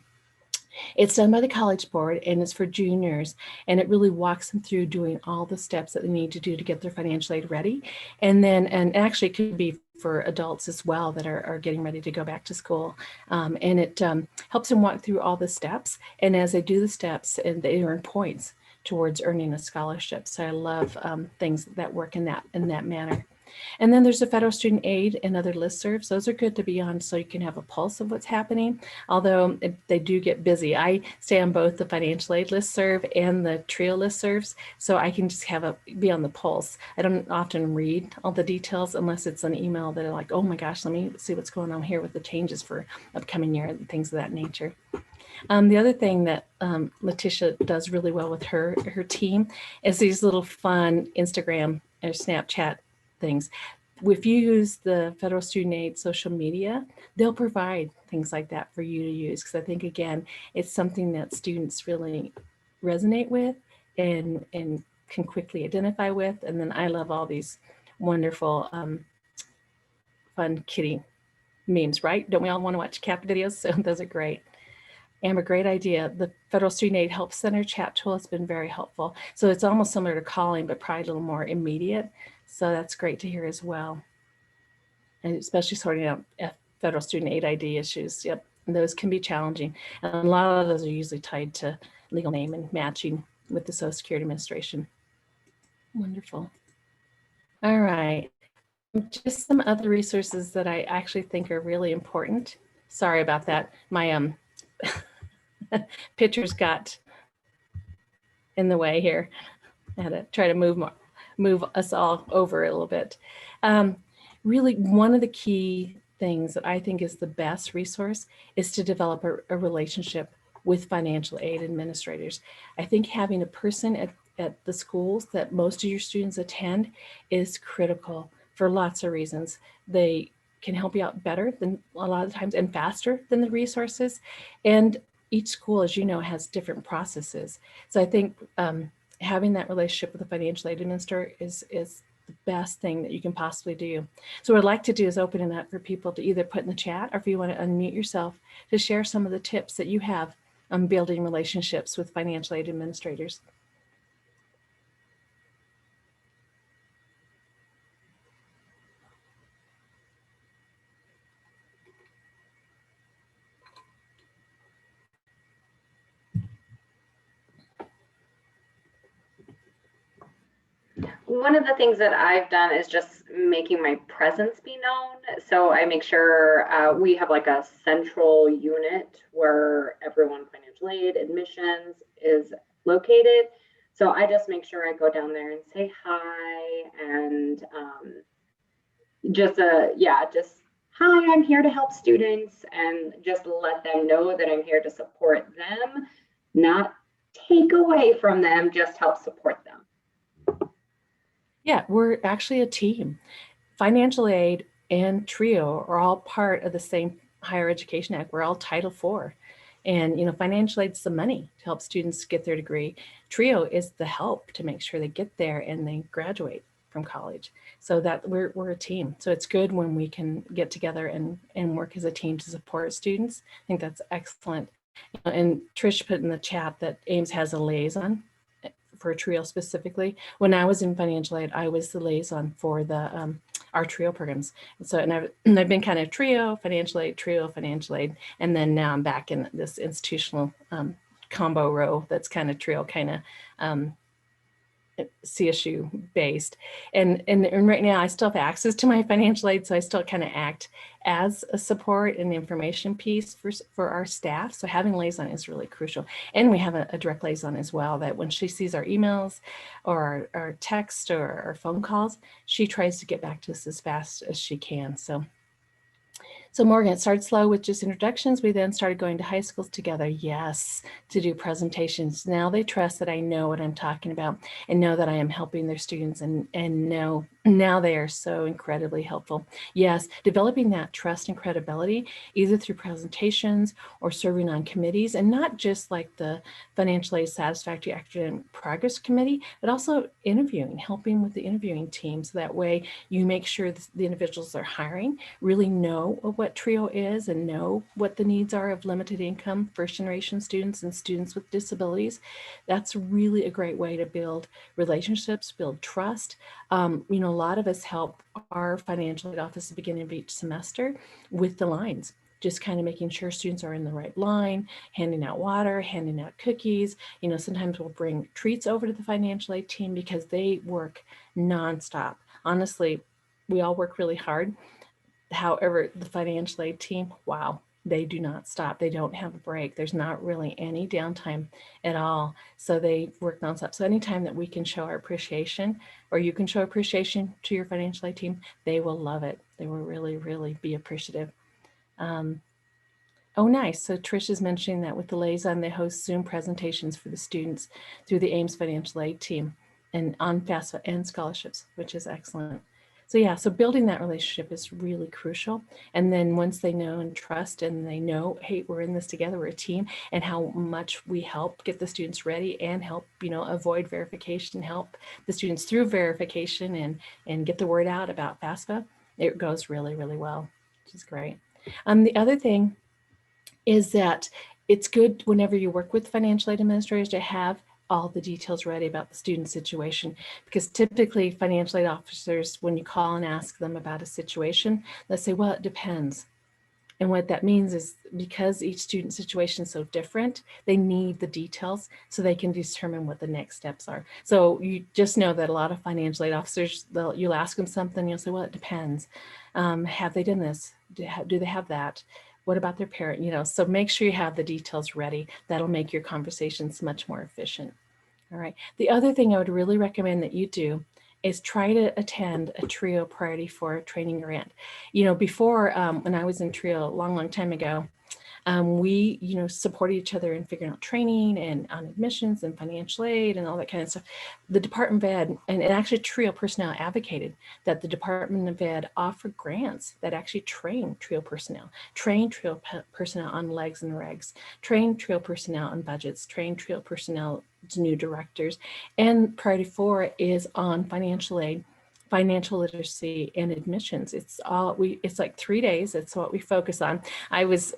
It's done by the College Board, and it's for juniors, and it really walks them through doing all the steps that they need to do to get their financial aid ready. And actually it could be for adults as well that are getting ready to go back to school. And it helps them walk through all the steps. And as they do the steps, and they earn points towards earning a scholarship. So I love things that work in that manner. And then there's the federal student aid and other listservs. Those are good to be on so you can have a pulse of what's happening, although they do get busy. I stay on both the financial aid listserv and the TRIO listservs, so I can just be on the pulse. I don't often read all the details unless it's an email that are like, oh my gosh, let me see what's going on here with the changes for upcoming year and things of that nature. The other thing that Leticia does really well with her team is these little fun Instagram or Snapchat things. If you use the federal student aid social media, they'll provide things like that for you to use, because I think, again, it's something that students really resonate with and can quickly identify with. And then I love all these wonderful fun kitty memes, right? Don't we all want to watch cat videos? So those are great. Amber, great idea. The Federal Student Aid Help Center chat tool has been very helpful. So it's almost similar to calling, but probably a little more immediate. So that's great to hear as well. And especially sorting out federal student aid ID issues. Yep, and those can be challenging. And a lot of those are usually tied to legal name and matching with the Social Security Administration. Wonderful. All right. Just some other resources that I actually think are really important. Sorry about that. My pictures got in the way here. I had to try to move us all over a little bit. Really, one of the key things that I think is the best resource is to develop a relationship with financial aid administrators. I think having a person at the schools that most of your students attend is critical for lots of reasons. They can help you out better than a lot of times and faster than the resources. And each school, as you know, has different processes. So I think having that relationship with a financial aid administrator is the best thing that you can possibly do. So what I'd like to do is open it up for people to either put in the chat, or if you want to unmute yourself, to share some of the tips that you have on building relationships with financial aid administrators. One of the things that I've done is just making my presence be known. So I make sure we have like a central unit where everyone financial aid admissions is located. So I just make sure I go down there and say hi and just hi, I'm here to help students, and just let them know that I'm here to support them, not take away from them, just help support them. Yeah, we're actually a team. Financial aid and TRIO are all part of the same Higher Education Act. We're all Title IV. And, you know, financial aid's the money to help students get their degree. TRIO is the help to make sure they get there and they graduate from college. So that we're a team. So it's good when we can get together and work as a team to support students. I think that's excellent. And Trish put in the chat that Ames has a liaison for TRIO specifically. When I was in financial aid, I was the liaison for the our TRIO programs. So, and I've been kind of TRIO, financial aid, and then now I'm back in this institutional combo row that's kind of TRIO, kind of CSU based. And right now I still have access to my financial aid, so I still kind of act as a support and information piece for our staff. So having liaison is really crucial. And we have a direct liaison as well, that when she sees our emails or our text or our phone calls, she tries to get back to us as fast as she can. So Morgan, it started slow with just introductions. We then started going to high schools together, yes, to do presentations. Now they trust that I know what I'm talking about and know that I am helping their students, and know now they are so incredibly helpful. Yes, developing that trust and credibility, either through presentations or serving on committees, and not just like the Financial Aid Satisfactory Academic Progress Committee, but also interviewing, helping with the interviewing team. So that way you make sure the individuals they're hiring really know what TRIO is and know what the needs are of limited income, first generation students and students with disabilities. That's really a great way to build relationships, build trust. You know, a lot of us help our financial aid office at the beginning of each semester with the lines, just kind of making sure students are in the right line, handing out water, handing out cookies. You know, sometimes we'll bring treats over to the financial aid team because they work nonstop. Honestly, we all work really hard. However, the financial aid team, wow, they do not stop. They don't have a break. There's not really any downtime at all. So they work nonstop. So anytime that we can show our appreciation, or you can show appreciation to your financial aid team, they will love it. They will really, really be appreciative. Oh, nice. So Trish is mentioning that with the liaison, they host Zoom presentations for the students through the Ames financial aid team and on FAFSA and scholarships, which is excellent. So yeah, so building that relationship is really crucial. And then once they know and trust and they know, hey, we're in this together, we're a team, and how much we help get the students ready and help, you know, avoid verification, help the students through verification and get the word out about FAFSA, it goes really, really well, which is great. The other thing is that it's good whenever you work with financial aid administrators to have all the details ready about the student situation, because typically financial aid officers, when you call and ask them about a situation, they'll say, well, it depends. And what that means is because each student situation is so different, they need the details so they can determine what the next steps are. So you just know that a lot of financial aid officers, you'll ask them something, you'll say, well, it depends. Have they done this? Do they have that? What about their parent? You know, so make sure you have the details ready. That'll make your conversations much more efficient. All right. The other thing I would really recommend that you do is try to attend a TRIO Priority 4 training grant. You know, before when I was in TRIO a long time ago, we, you know, supported each other in figuring out training and on admissions and financial aid and all that kind of stuff. The Department of Ed and actually TRIO personnel advocated that the Department of Ed offer grants that actually train TRIO personnel, train TRIO personnel on legs and regs, train TRIO personnel on budgets, train TRIO personnel to new directors. And Priority 4 is on financial aid, financial literacy, and admissions. It's like 3 days. That's what we focus on. I was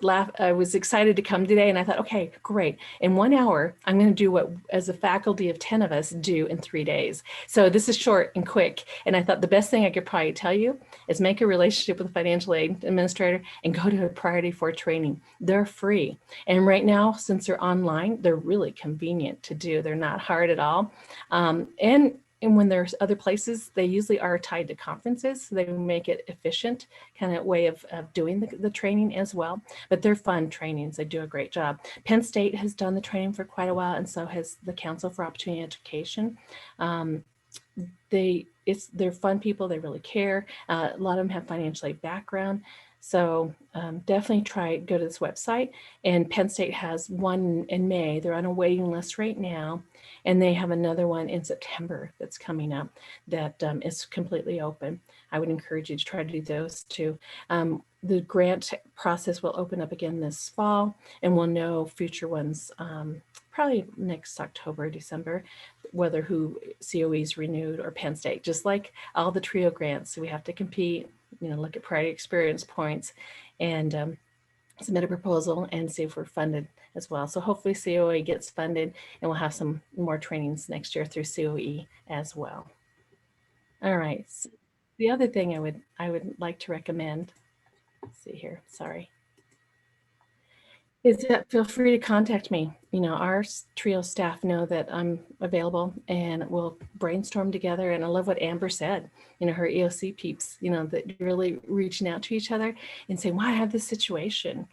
excited to come today, and I thought, okay, great. In 1 hour, I'm going to do what, as a faculty of 10 of us, do in 3 days. So this is short and quick. And I thought the best thing I could probably tell you is make a relationship with a financial aid administrator and go to a Priority 4 training. They're free. And right now, since they're online, they're really convenient to do. They're not hard at all. And when there's other places, they usually are tied to conferences, so they make it efficient kind of way of doing the training as well. But they're fun trainings. They do a great job. Penn State has done the training for quite a while, and so has the Council for Opportunity Education. They're fun people. They really care. A lot of them have financial aid background. So definitely go to this website. And Penn State has one in May. They're on a waiting list right now. And they have another one in September that's coming up that is completely open. I would encourage you to try to do those too. The grant process will open up again this fall, and we'll know future ones probably next October, December, whether who COE is renewed or Penn State. Just like all the TRIO grants, so we have to compete, you know, look at priority experience points and submit a proposal and see if we're funded as well. So hopefully COE gets funded, and we'll have some more trainings next year through COE as well. All right. So the other thing I would like to recommend, let's see here, sorry, is that feel free to contact me. You know, our TRIO staff know that I'm available, and we'll brainstorm together. And I love what Amber said, you know, her EOC peeps, you know, that really reaching out to each other and saying, well, I have this situation.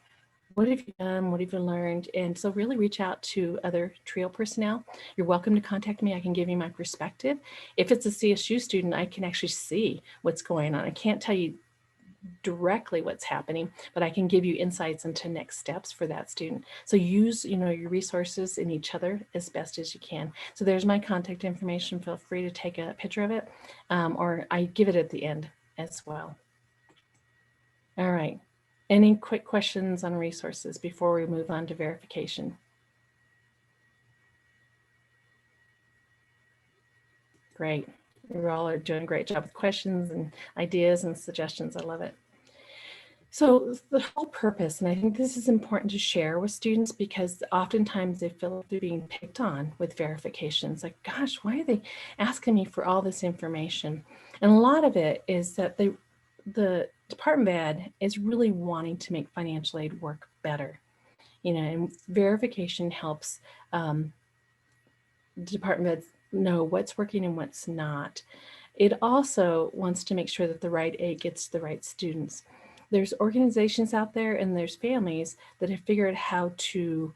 What have you done? What have you learned? And so really reach out to other TRIO personnel. You're welcome to contact me. I can give you my perspective. If it's a CSU student, I can actually see what's going on. I can't tell you directly what's happening, but I can give you insights into next steps for that student. So use, you know, your resources in each other as best as you can. So there's my contact information. Feel free to take a picture of it, or I give it at the end as well. All right. Any quick questions on resources before we move on to verification? Great. You all are doing a great job with questions and ideas and suggestions. I love it. So the whole purpose, and I think this is important to share with students because oftentimes they feel like they're being picked on with verifications. Like, gosh, why are they asking me for all this information? And a lot of it is that the Department of Ed is really wanting to make financial aid work better, you know, and verification helps the Department of Ed know what's working and what's not. It also wants to make sure that the right aid gets to the right students. There's organizations out there and there's families that have figured out how to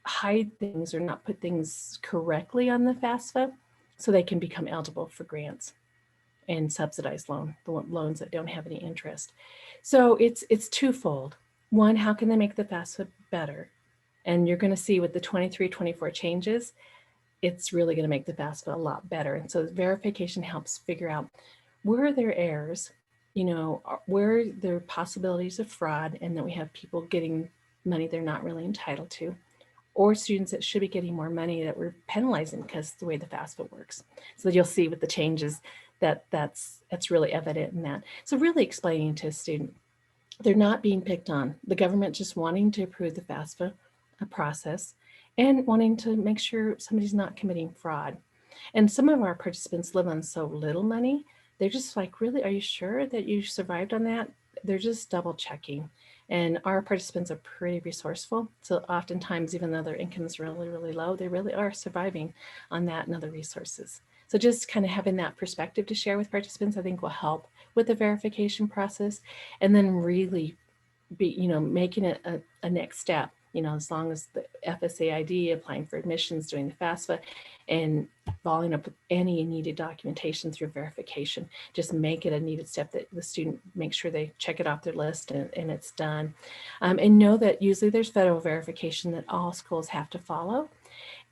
hide things or not put things correctly on the FAFSA so they can become eligible for grants and subsidized loans that don't have any interest. So it's twofold. One, how can they make the FAFSA better? And you're going to see with the 23-24 changes, it's really going to make the FAFSA a lot better. And so verification helps figure out where are there errors, you know, where are there possibilities of fraud, and that we have people getting money they're not really entitled to, or students that should be getting more money that we're penalizing because the way the FAFSA works. So you'll see with the changes that's really evident in that. So really explaining to a student, they're not being picked on. The government just wanting to approve the FAFSA process and wanting to make sure somebody's not committing fraud. And some of our participants live on so little money, they're just like, really, are you sure that you survived on that? they're just double checking. And our participants are pretty resourceful. So oftentimes, even though their income is really, really low, they really are surviving on that and other resources. So just kind of having that perspective to share with participants, I think will help with the verification process, and then really be, making it a next step, as long as the FSAID, applying for admissions, doing the FAFSA, and following up with any needed documentation through verification. Just make it a needed step that the student makes sure they check it off their list and it's done. And know that usually there's federal verification that all schools have to follow.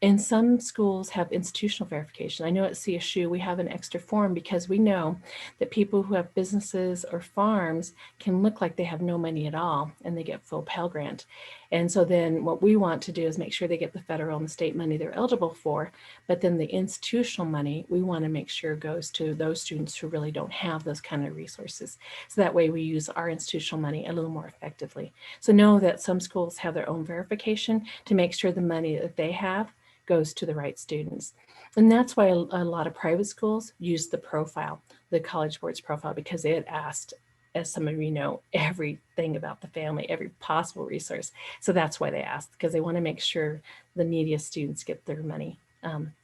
And some schools have institutional verification. I know at CSU we have an extra form because we know that people who have businesses or farms can look like they have no money at all and they get full Pell Grant. And so then what we want to do is make sure they get the federal and the state money they're eligible for, but then the institutional money, we want to make sure goes to those students who really don't have those kind of resources. So that way we use our institutional money a little more effectively. So know that some schools have their own verification to make sure the money that they have goes to the right students. And that's why a lot of private schools use the profile, the College Board's profile, because it asked, as some of you know, everything about the family, every possible resource. So that's why they asked, because they want to make sure the neediest students get their money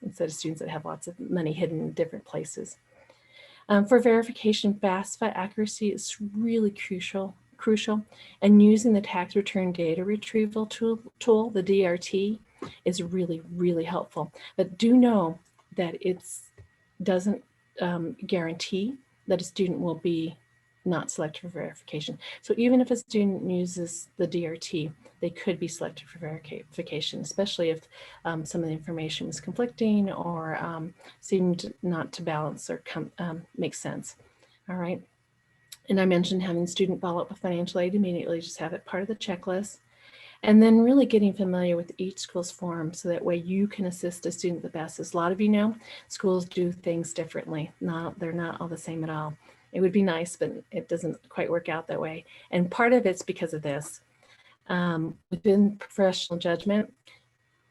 instead of students that have lots of money hidden in different places. For verification, FAFSA accuracy is really crucial. And using the tax return data retrieval tool, the DRT, is really, really helpful. But do know that it doesn't guarantee that a student will be not selected for verification. So even if a student uses the DRT, they could be selected for verification, especially if some of the information was conflicting or seemed not to balance or make sense. All right. And I mentioned having student follow up with financial aid immediately, just have it part of the checklist. And then really getting familiar with each school's form so that way you can assist a student the best. As a lot of you know, schools do things differently. They're not all the same at all. It would be nice, but it doesn't quite work out that way. And part of it's because of this. Within professional judgment,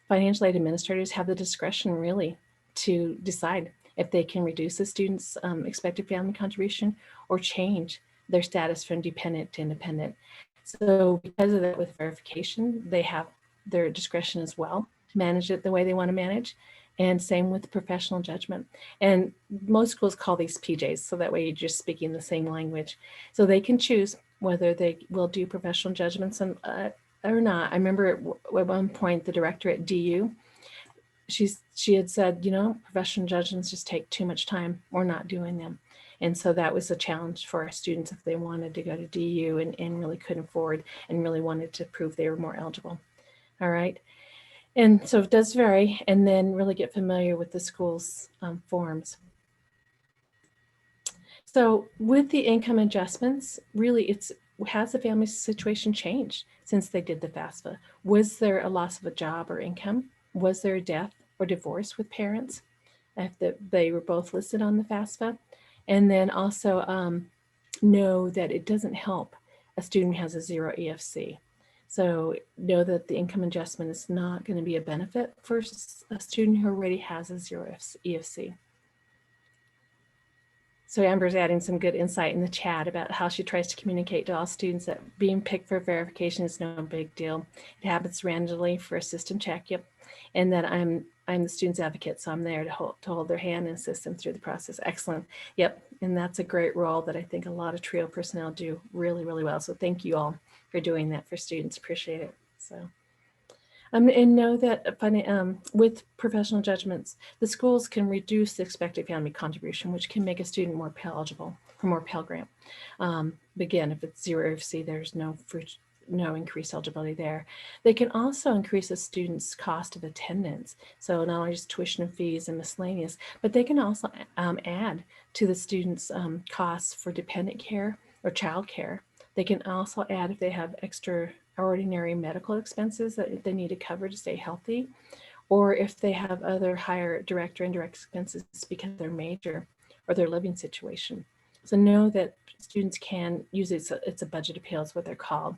financial aid administrators have the discretion really to decide if they can reduce a student's expected family contribution or change their status from dependent to independent. So because of that, with verification, they have their discretion as well to manage it the way they want to manage. And same with professional judgment. And most schools call these PJs, so that way you're just speaking the same language. So they can choose whether they will do professional judgments or not. I remember at one point, the director at DU, she had said, professional judgments just take too much time. We're not doing them. And so that was a challenge for our students if they wanted to go to DU and really couldn't afford and really wanted to prove they were more eligible. All right. And so it does vary, and then really get familiar with the school's forms. So with the income adjustments, really has the family situation changed since they did the FAFSA? Was there a loss of a job or income? Was there a death or divorce with parents? If they were both listed on the FAFSA? And then also know that it doesn't help a student who has a 0 EFC. So know that the income adjustment is not going to be a benefit for a student who already has a 0 EFC. So Amber's adding some good insight in the chat about how she tries to communicate to all students that being picked for verification is no big deal. It happens randomly for a system check. Yep. And that I'm the student's advocate, so I'm there to hold their hand and assist them through the process. Excellent. Yep. And that's a great role that I think a lot of TRIO personnel do really, really well. So thank you all for doing that for students. Appreciate it. So. And know that with professional judgments, the schools can reduce the expected family contribution, which can make a student more eligible for more Pell Grant. Again, if it's 0 EFC, there's no increased eligibility there. They can also increase a student's cost of attendance. So not only just tuition and fees and miscellaneous, but they can also add to the student's costs for dependent care or child care. They can also add if they have extraordinary medical expenses that they need to cover to stay healthy, or if they have other higher direct or indirect expenses because of their major or their living situation. So know that students can use it's a budget appeal is what they're called.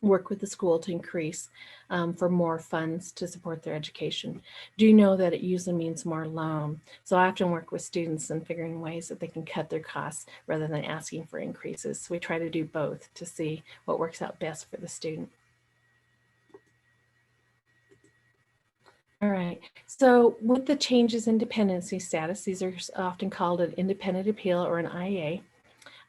work with the school to increase for more funds to support their education. Do know that it usually means more loan. So I often work with students in figuring ways that they can cut their costs rather than asking for increases. So we try to do both to see what works out best for the student. All right, so with the changes in dependency status, these are often called an independent appeal or an IA.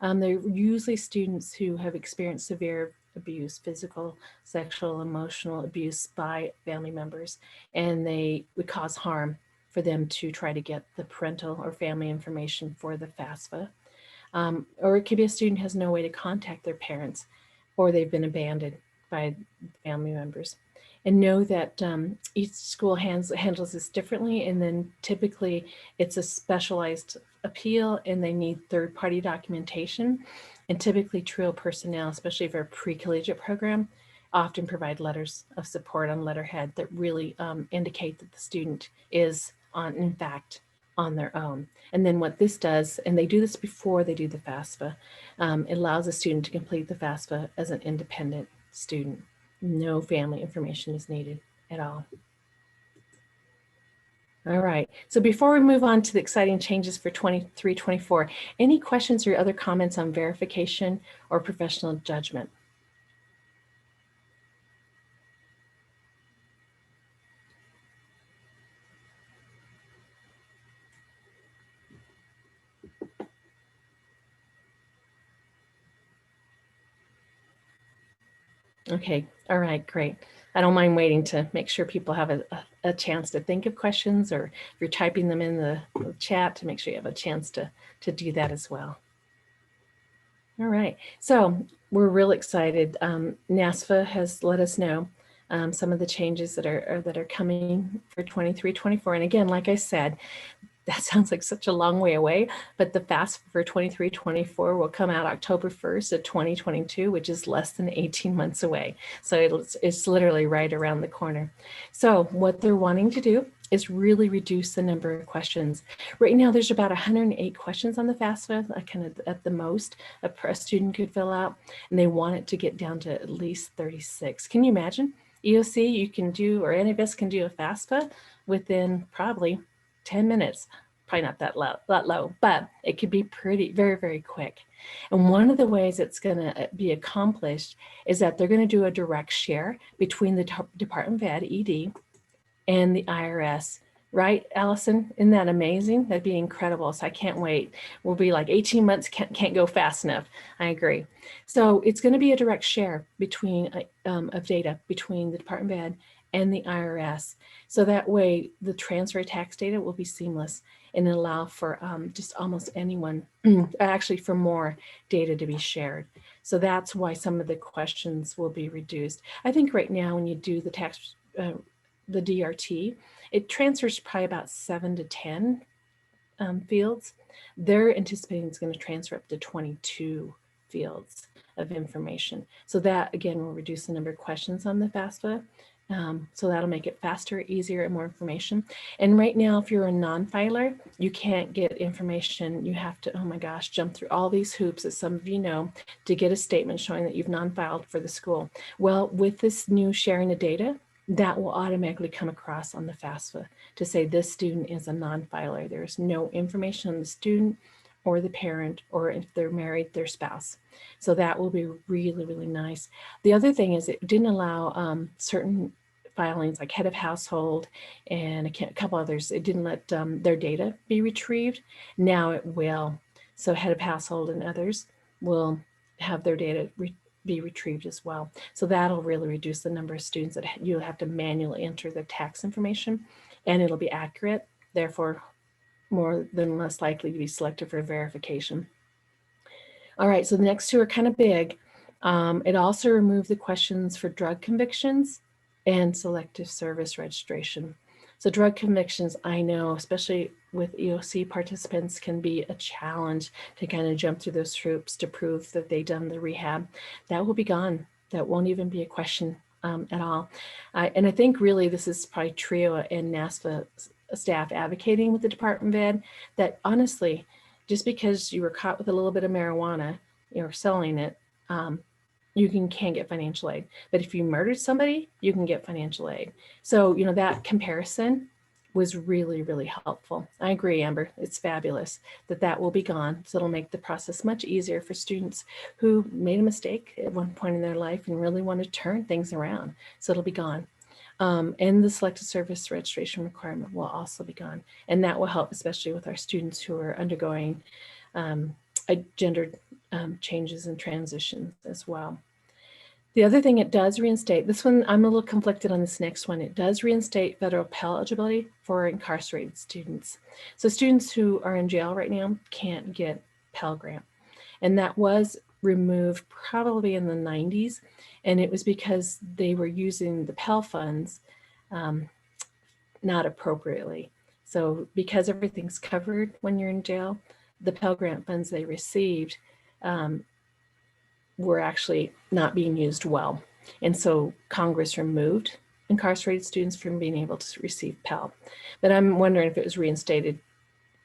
They're usually students who have experienced severe abuse, physical, sexual, emotional abuse by family members, and they would cause harm for them to try to get the parental or family information for the FAFSA. Or it could be a student who has no way to contact their parents, or they've been abandoned by family members. And know that each school handles this differently, and then typically it's a specialized appeal and they need third-party documentation. And typically TRIO personnel, especially for a pre-collegiate program, often provide letters of support on letterhead that really indicate that the student is in fact on their own. And then what this does, and they do this before they do the FAFSA, it allows a student to complete the FAFSA as an independent student. No family information is needed at all. All right, so before we move on to the exciting changes for 23-24, any questions or other comments on verification or professional judgment? Okay, all right, great. I don't mind waiting to make sure people have a chance to think of questions, or if you're typing them in the chat, to make sure you have a chance to do that as well. All right, so we're real excited. NASFA has let us know some of the changes that are coming for 23-24. And again, like I said, that sounds like such a long way away, but the FAFSA for 23-24 will come out October 1st of 2022, which is less than 18 months away. So it's literally right around the corner. So what they're wanting to do is really reduce the number of questions. Right now, there's about 108 questions on the FAFSA, kind of at the most a student could fill out, and they want it to get down to at least 36. Can you imagine? EOC, you can do, or any of us can do a FAFSA within probably 10 minutes, probably not that low, but it could be very, very quick. And one of the ways it's going to be accomplished is that they're going to do a direct share between the Department of Ed, ED, and the IRS. Right, Allison? Isn't that amazing? That'd be incredible. So I can't wait. We'll be like 18 months, can't go fast enough. I agree. So it's going to be a direct share between of data between the Department of Ed and the IRS. So that way the transfer tax data will be seamless and allow for just almost anyone, actually for more data to be shared. So that's why some of the questions will be reduced. I think right now when you do the tax, the DRT, it transfers probably about 7 to 10 fields. They're anticipating it's going to transfer up to 22 fields of information. So that again will reduce the number of questions on the FAFSA. So that'll make it faster, easier, and more information. And right now, if you're a non-filer, you can't get information. You have to, oh my gosh, jump through all these hoops, as some of you know, to get a statement showing that you've non-filed for the school. Well, with this new sharing of data, that will automatically come across on the FAFSA to say this student is a non-filer. There's no information on the student or the parent, or if they're married, their spouse. So that will be really, really nice. The other thing is it didn't allow certain filings like head of household and a couple others. It didn't let their data be retrieved. Now it will. So head of household and others will have their data be retrieved as well. So that'll really reduce the number of students that you'll have to manually enter the tax information, and it'll be accurate, therefore more than less likely to be selected for verification. All right, so the next two are kind of big. It also removed the questions for drug convictions and selective service registration. So drug convictions, I know, especially with EOC participants, can be a challenge to kind of jump through those hoops to prove that they've done the rehab. That will be gone. That won't even be a question at all. And I think really this is probably TRIO and NASFA staff advocating with the Department of Ed that honestly, just because you were caught with a little bit of marijuana, you're selling it, you can't get financial aid. But if you murdered somebody, you can get financial aid. So, you know, that comparison was really, really helpful. I agree, Amber. It's fabulous that will be gone. So it'll make the process much easier for students who made a mistake at one point in their life and really want to turn things around. So it'll be gone. And the selected service registration requirement will also be gone. And that will help, especially with our students who are undergoing gendered changes and transitions as well. The other thing it does reinstate, this one, I'm a little conflicted on this next one. It does reinstate federal Pell eligibility for incarcerated students. So students who are in jail right now can't get Pell Grant. And that was removed probably in the 90s. And it was because they were using the Pell funds not appropriately. So because everything's covered when you're in jail, the Pell Grant funds they received were actually not being used well. And so Congress removed incarcerated students from being able to receive Pell. But I'm wondering if it was reinstated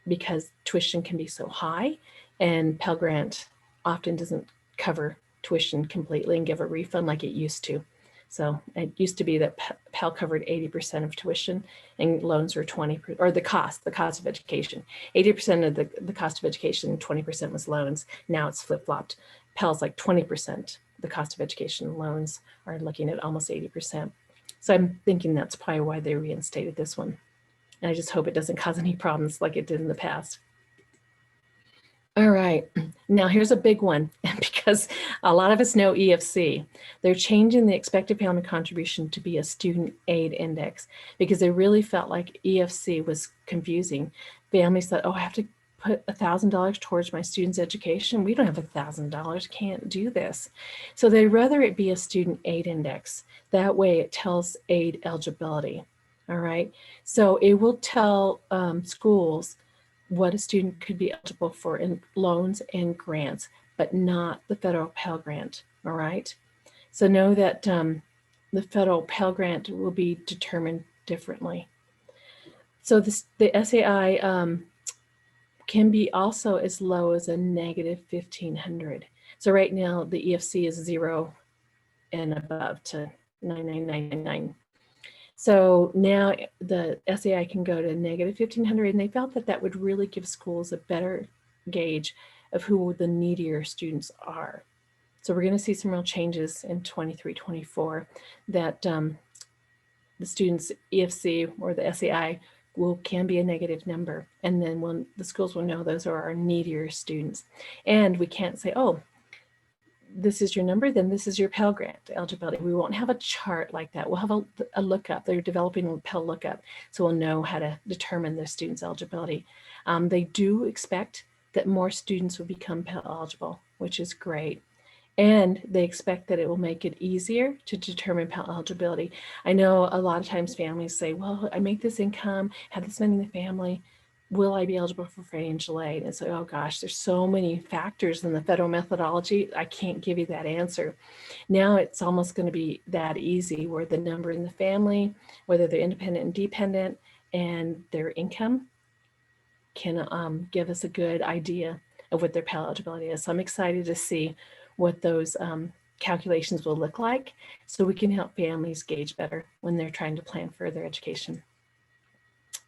because tuition can be so high and Pell Grant often doesn't cover tuition completely and give a refund like it used to. So it used to be that Pell covered 80% of tuition and loans were 20%, or the cost of education. 80% of the cost of education, 20% was loans. Now it's flip-flopped. Pell's like 20%. The cost of education loans are looking at almost 80%. So I'm thinking that's probably why they reinstated this one. And I just hope it doesn't cause any problems like it did in the past. All right, now here's a big one because a lot of us know EFC. They're changing the expected family contribution to be a student aid index because they really felt like EFC was confusing. Families thought, oh, I have to put $1,000 towards my student's education. We don't have $1,000, can't do this. So they'd rather it be a student aid index. That way it tells aid eligibility, all right? So it will tell schools what a student could be eligible for in loans and grants, but not the federal Pell Grant, all right? So know that the federal Pell Grant will be determined differently. So the SAI can be also as low as a negative 1,500. So right now the EFC is 0 and above to 99999. So now the SAI can go to negative 1,500, and they felt that that would really give schools a better gauge of who the needier students are. So we're going to see some real changes in 23-24 that the students EFC or the SAI can be a negative number. And then when the schools will know those are our needier students. And we can't say, oh, this is your number, then this is your Pell Grant eligibility. We won't have a chart like that. We'll have a lookup. They're developing a Pell lookup, so we'll know how to determine the student's eligibility. They do expect that more students will become Pell eligible, which is great. And they expect that it will make it easier to determine Pell eligibility. I know a lot of times families say, well, I make this income, have this money in the family, will I be eligible for financial aid? And so, oh gosh, there's so many factors in the federal methodology. I can't give you that answer. Now it's almost going to be that easy where the number in the family, whether they're independent and dependent, and their income can give us a good idea of what their Pell eligibility is. So I'm excited to see what those calculations will look like so we can help families gauge better when they're trying to plan for their education.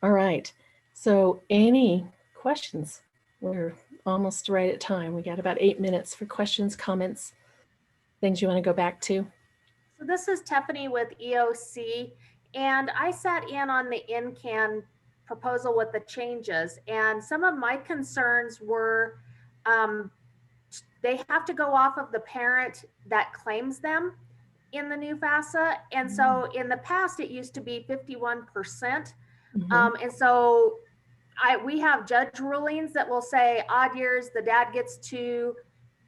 All right. So any questions? We're almost right at time. We got about 8 minutes for questions, comments, things you want to go back to. So this is Tiffany with EOC, and I sat in on the NCAN proposal with the changes, and some of my concerns were they have to go off of the parent that claims them in the new FAFSA. And so in the past, it used to be 51%. And so we have judge rulings that will say odd years, the dad gets to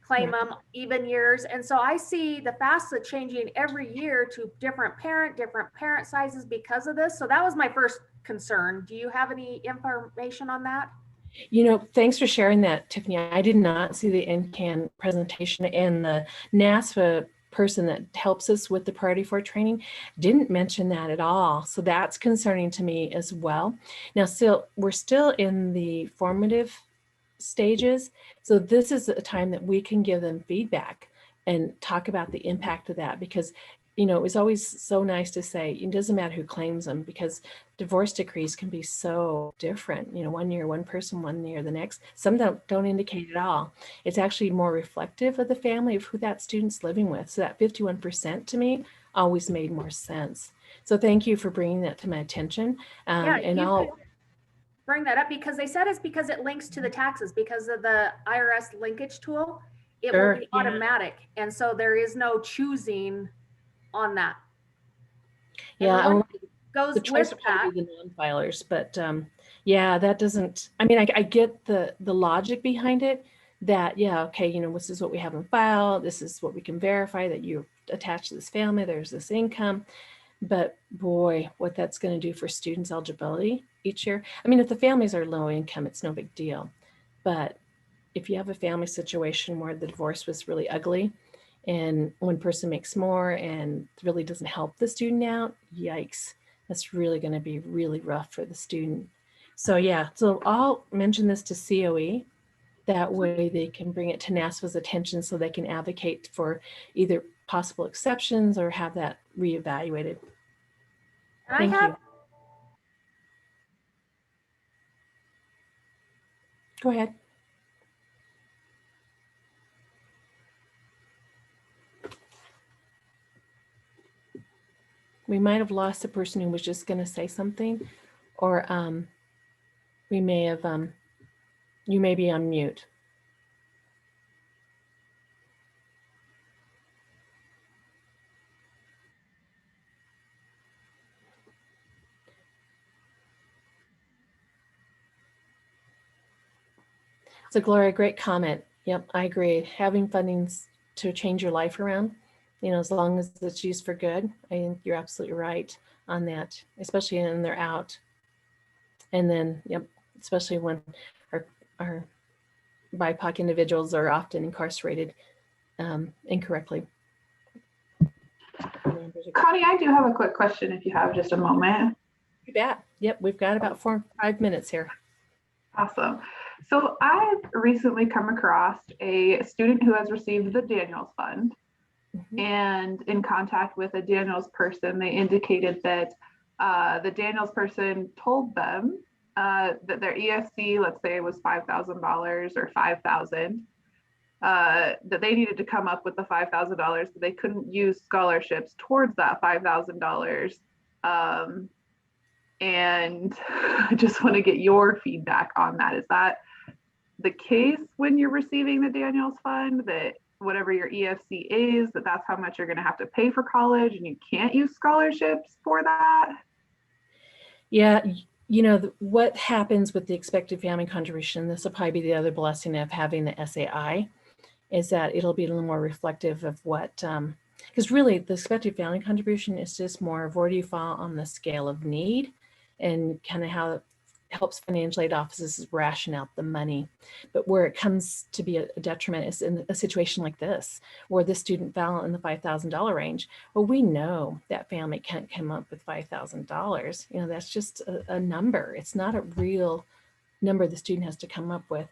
claim them, even years. And so I see the FAFSA changing every year to different parent sizes because of this. So that was my first concern. Do you have any information on that? You know, thanks for sharing that, Tiffany. I did not see the NCAN presentation, and the NASFA person that helps us with the priority 4 training didn't mention that at all. So that's concerning to me as well. Now, we're still in the formative stages. So this is a time that we can give them feedback and talk about the impact of that, because it was always so nice to say it doesn't matter who claims them, because divorce decrees can be so different. One year one person, one year the next. Some don't indicate at all. It's actually more reflective of the family of who that student's living with. So that 51% to me always made more sense. So thank you for bringing that to my attention. Yeah, And you I'll could bring that up because they said it's because it links to the taxes because of the IRS linkage tool. It will Sure, be yeah. automatic. And so there is no choosing on that. And Yeah, the one well, that goes the choice with would probably that. be the non-filers, but yeah, that doesn't, I mean, I get the logic behind it, that, yeah, okay, this is what we have in file, this is what we can verify that you're attached to this family, there's this income, but boy, what that's going to do for students' eligibility each year. I mean, if the families are low income, it's no big deal, but if you have a family situation where the divorce was really ugly, and one person makes more and really doesn't help the student out, yikes, that's really going to be really rough for the student. So yeah, so I'll mention this to COE. That way they can bring it to NASFA's attention so they can advocate for either possible exceptions or have that reevaluated. And Thank you. Go ahead. We might have lost the person who was just going to say something, or we may have, you may be on mute. So Gloria, great comment. Yep, I agree. Having fundings to change your life around, as long as it's used for good, I think you're absolutely right on that, especially when they're out. And then, yep, especially when our BIPOC individuals are often incarcerated incorrectly. Connie, I do have a quick question if you have just a moment. You bet. Yep, we've got about 4 or 5 minutes here. Awesome. So I've recently come across a student who has received the Daniels Fund. And in contact with a Daniels person, they indicated that the Daniels person told them that their EFC, let's say it was $5,000 or $5,000, that they needed to come up with the $5,000, but they couldn't use scholarships towards that $5,000. And I just want to get your feedback on that. Is that the case when you're receiving the Daniels Fund, that whatever your EFC is, that's how much you're going to have to pay for college and you can't use scholarships for that? Yeah, what happens with the expected family contribution, this will probably be the other blessing of having the SAI, is that it'll be a little more reflective of what, because really the expected family contribution is just more of where do you fall on the scale of need and kind of how it helps financial aid offices ration out the money. But where it comes to be a detriment is in a situation like this, where the student fell in the $5,000 range. Well, we know that family can't come up with $5,000. That's just a number. It's not a real number the student has to come up with.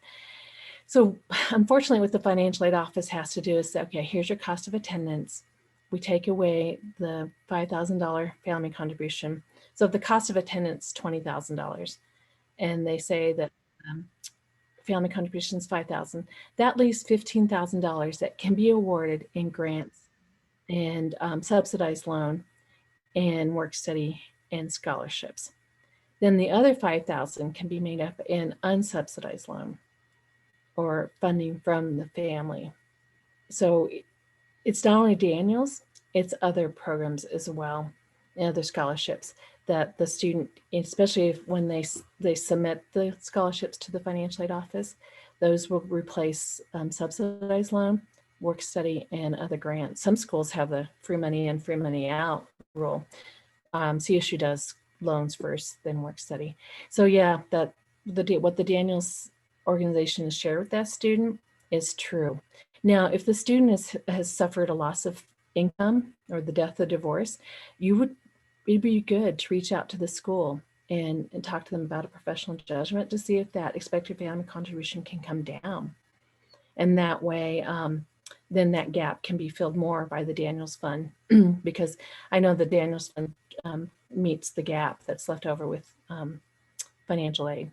So unfortunately, what the financial aid office has to do is say, okay, here's your cost of attendance. We take away the $5,000 family contribution. So if the cost of attendance $20,000, and they say that family contribution is $5,000, that leaves $15,000 that can be awarded in grants and subsidized loan and work study and scholarships. Then the other $5,000 can be made up in unsubsidized loan or funding from the family. So it's not only Daniels, it's other programs as well, and other scholarships that the student, especially when they submit the scholarships to the financial aid office, those will replace subsidized loan, work study, and other grants. Some schools have the free money in, free money out rule. CSU does loans first, then work study. So yeah, what the Daniels organization has shared with that student is true. Now, if the student has suffered a loss of income or the death of divorce, it'd be good to reach out to the school and talk to them about a professional judgment to see if that expected family contribution can come down. And that way, then that gap can be filled more by the Daniels Fund because I know the Daniels Fund meets the gap that's left over with financial aid.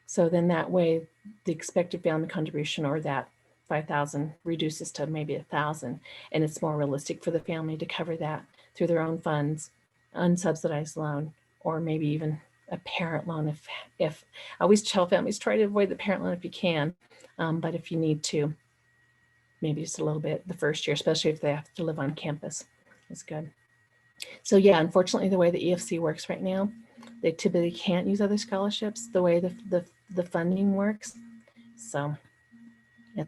So then that way the expected family contribution, or that 5,000, reduces to maybe 1,000, and it's more realistic for the family to cover that through their own funds, unsubsidized loan, or maybe even a parent loan. If I always tell families, try to avoid the parent loan if you can, but if you need to, maybe just a little bit the first year, especially if they have to live on campus, is good. So yeah, unfortunately, the way the EFC works right now, they typically can't use other scholarships the way the funding works. So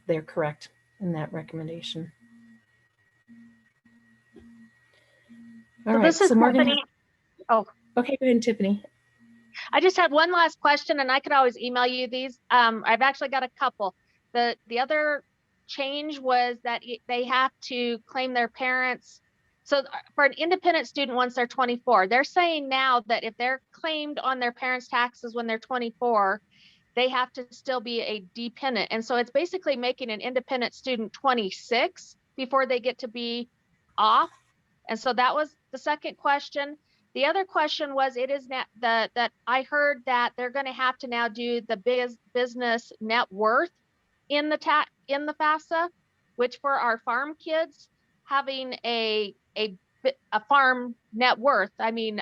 they're correct in that recommendation. All right, This is so Morgan. Tiffany. Oh, okay, go ahead, Tiffany. I just had one last question, and I could always email you these. I've actually got a couple. The other change was that they have to claim their parents. So for an independent student, once they're 24, they're saying now that if they're claimed on their parents' taxes when they're 24, they have to still be a dependent. And so it's basically making an independent student 26 before they get to be off. And so that was the second question. The other question was, it is that I heard that they're going to have to now do the business net worth in the FAFSA, which for our farm kids, having a farm net worth. I mean,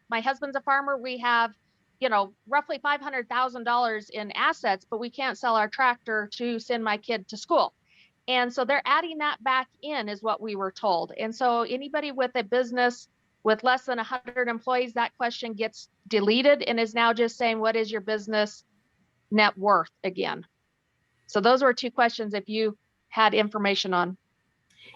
my husband's a farmer. We have, roughly $500,000 in assets, but we can't sell our tractor to send my kid to school. And so they're adding that back in, is what we were told. And so anybody with a business with less than 100 employees, that question gets deleted and is now just saying, what is your business net worth again? So those were two questions if you had information on.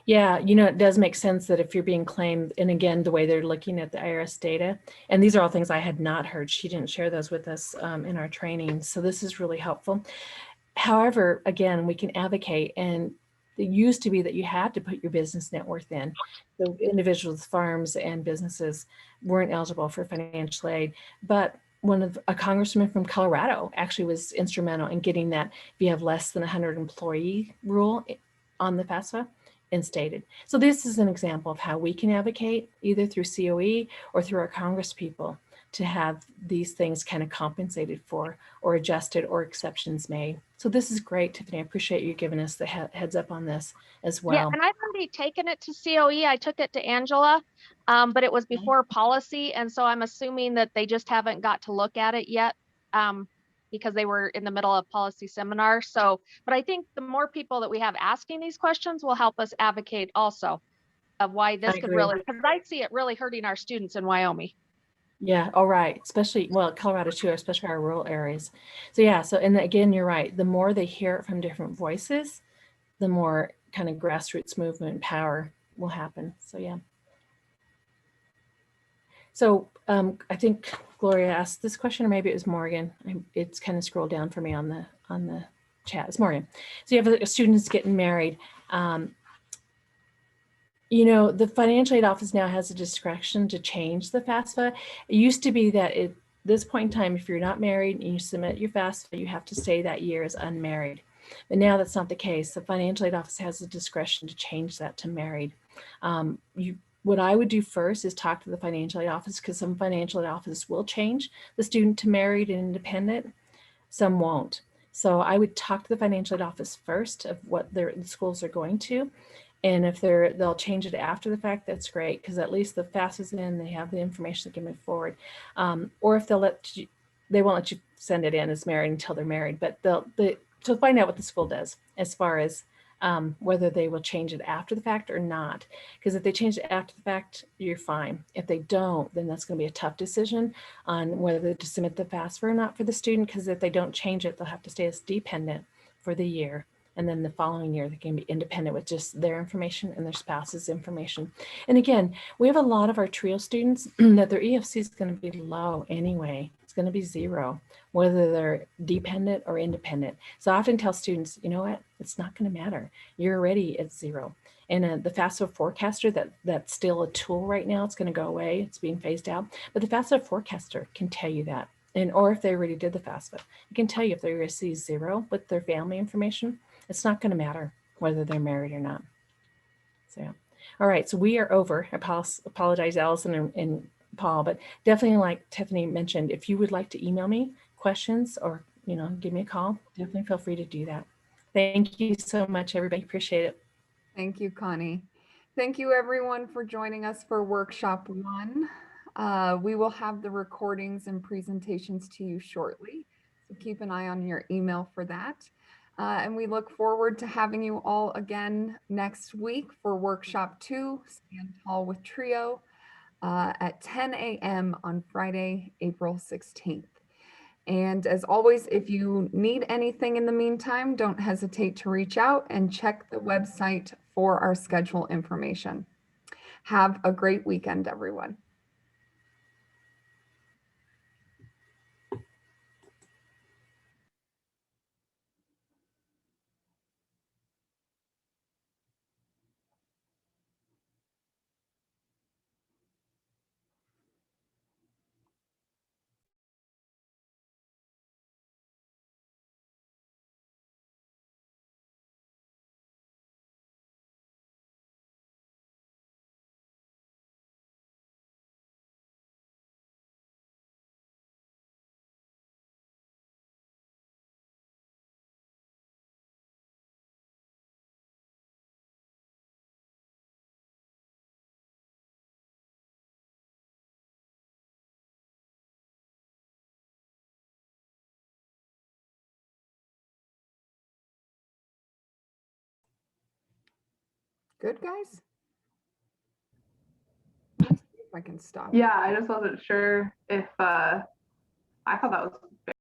Yeah, it does make sense that if you're being claimed, and again, the way they're looking at the IRS data, and these are all things I had not heard. She didn't share those with us in our training. So this is really helpful. However, again, we can advocate, and it used to be that you had to put your business net worth in. So individuals, farms, and businesses weren't eligible for financial aid. But a congressman from Colorado actually was instrumental in getting that if you have less than 100 employee rule on the FAFSA instated. So this is an example of how we can advocate either through COE or through our Congress people to have these things kind of compensated for or adjusted or exceptions made. So this is great, Tiffany. I appreciate you giving us the heads up on this as well. Yeah, and I've already taken it to COE. I took it to Angela, but it was before policy. And so I'm assuming that they just haven't got to look at it yet because they were in the middle of policy seminar. So, but I think the more people that we have asking these questions will help us advocate also of why this could really, because I see it really hurting our students in Wyoming. Yeah, all right. Especially, well, Colorado too, especially our rural areas. So yeah, and again, you're right. The more they hear it from different voices, the more kind of grassroots movement and power will happen. So yeah. So I think Gloria asked this question, or maybe it was Morgan. It's kind of scrolled down for me on the chat. It's Morgan. So you have a students getting married. The financial aid office now has a discretion to change the FAFSA. It used to be that at this point in time, if you're not married and you submit your FAFSA, you have to stay that year as unmarried. But now that's not the case. The financial aid office has the discretion to change that to married. What I would do first is talk to the financial aid office, because some financial aid offices will change the student to married and independent. Some won't. So I would talk to the financial aid office first of what the schools are going to. And if they'll change it after the fact, that's great, because at least the FAFSA's in, they have the information that can move forward. Or if they won't let you send it in as married until they're married, but they'll find out what the school does as far as whether they will change it after the fact or not. Because if they change it after the fact, you're fine. If they don't, then that's going to be a tough decision on whether to submit the FAFSA or not for the student, because if they don't change it, they'll have to stay as dependent for the year. And then the following year, they can be independent with just their information and their spouse's information. And again, we have a lot of our TRIO students that their EFC is going to be low anyway. It's going to be 0, whether they're dependent or independent. So I often tell students, you know what, it's not going to matter. You're already at 0. And the FAFSA forecaster, that's still a tool right now. It's going to go away. It's being phased out. But the FAFSA forecaster can tell you that. Or if they already did the FAFSA, it can tell you if they receive 0 with their family information. It's not going to matter. whether they're married or not. So, yeah. All right, so we are over. I apologize, Allison and Paul, but definitely, like Tiffany mentioned, if you would like to email me questions or, give me a call, definitely feel free to do that. Thank you so much, everybody. Appreciate it. Thank you, Connie. Thank you, everyone, for joining us for Workshop 1. We will have the recordings and presentations to you shortly, so keep an eye on your email for that. And we look forward to having you all again next week for Workshop 2, Stand Tall with Trio, at 10 a.m. on Friday, April 16th. And as always, if you need anything in the meantime, don't hesitate to reach out and check the website for our schedule information. Have a great weekend, everyone. Good, guys? Let's see if I can stop. Yeah, I just wasn't sure if I thought that was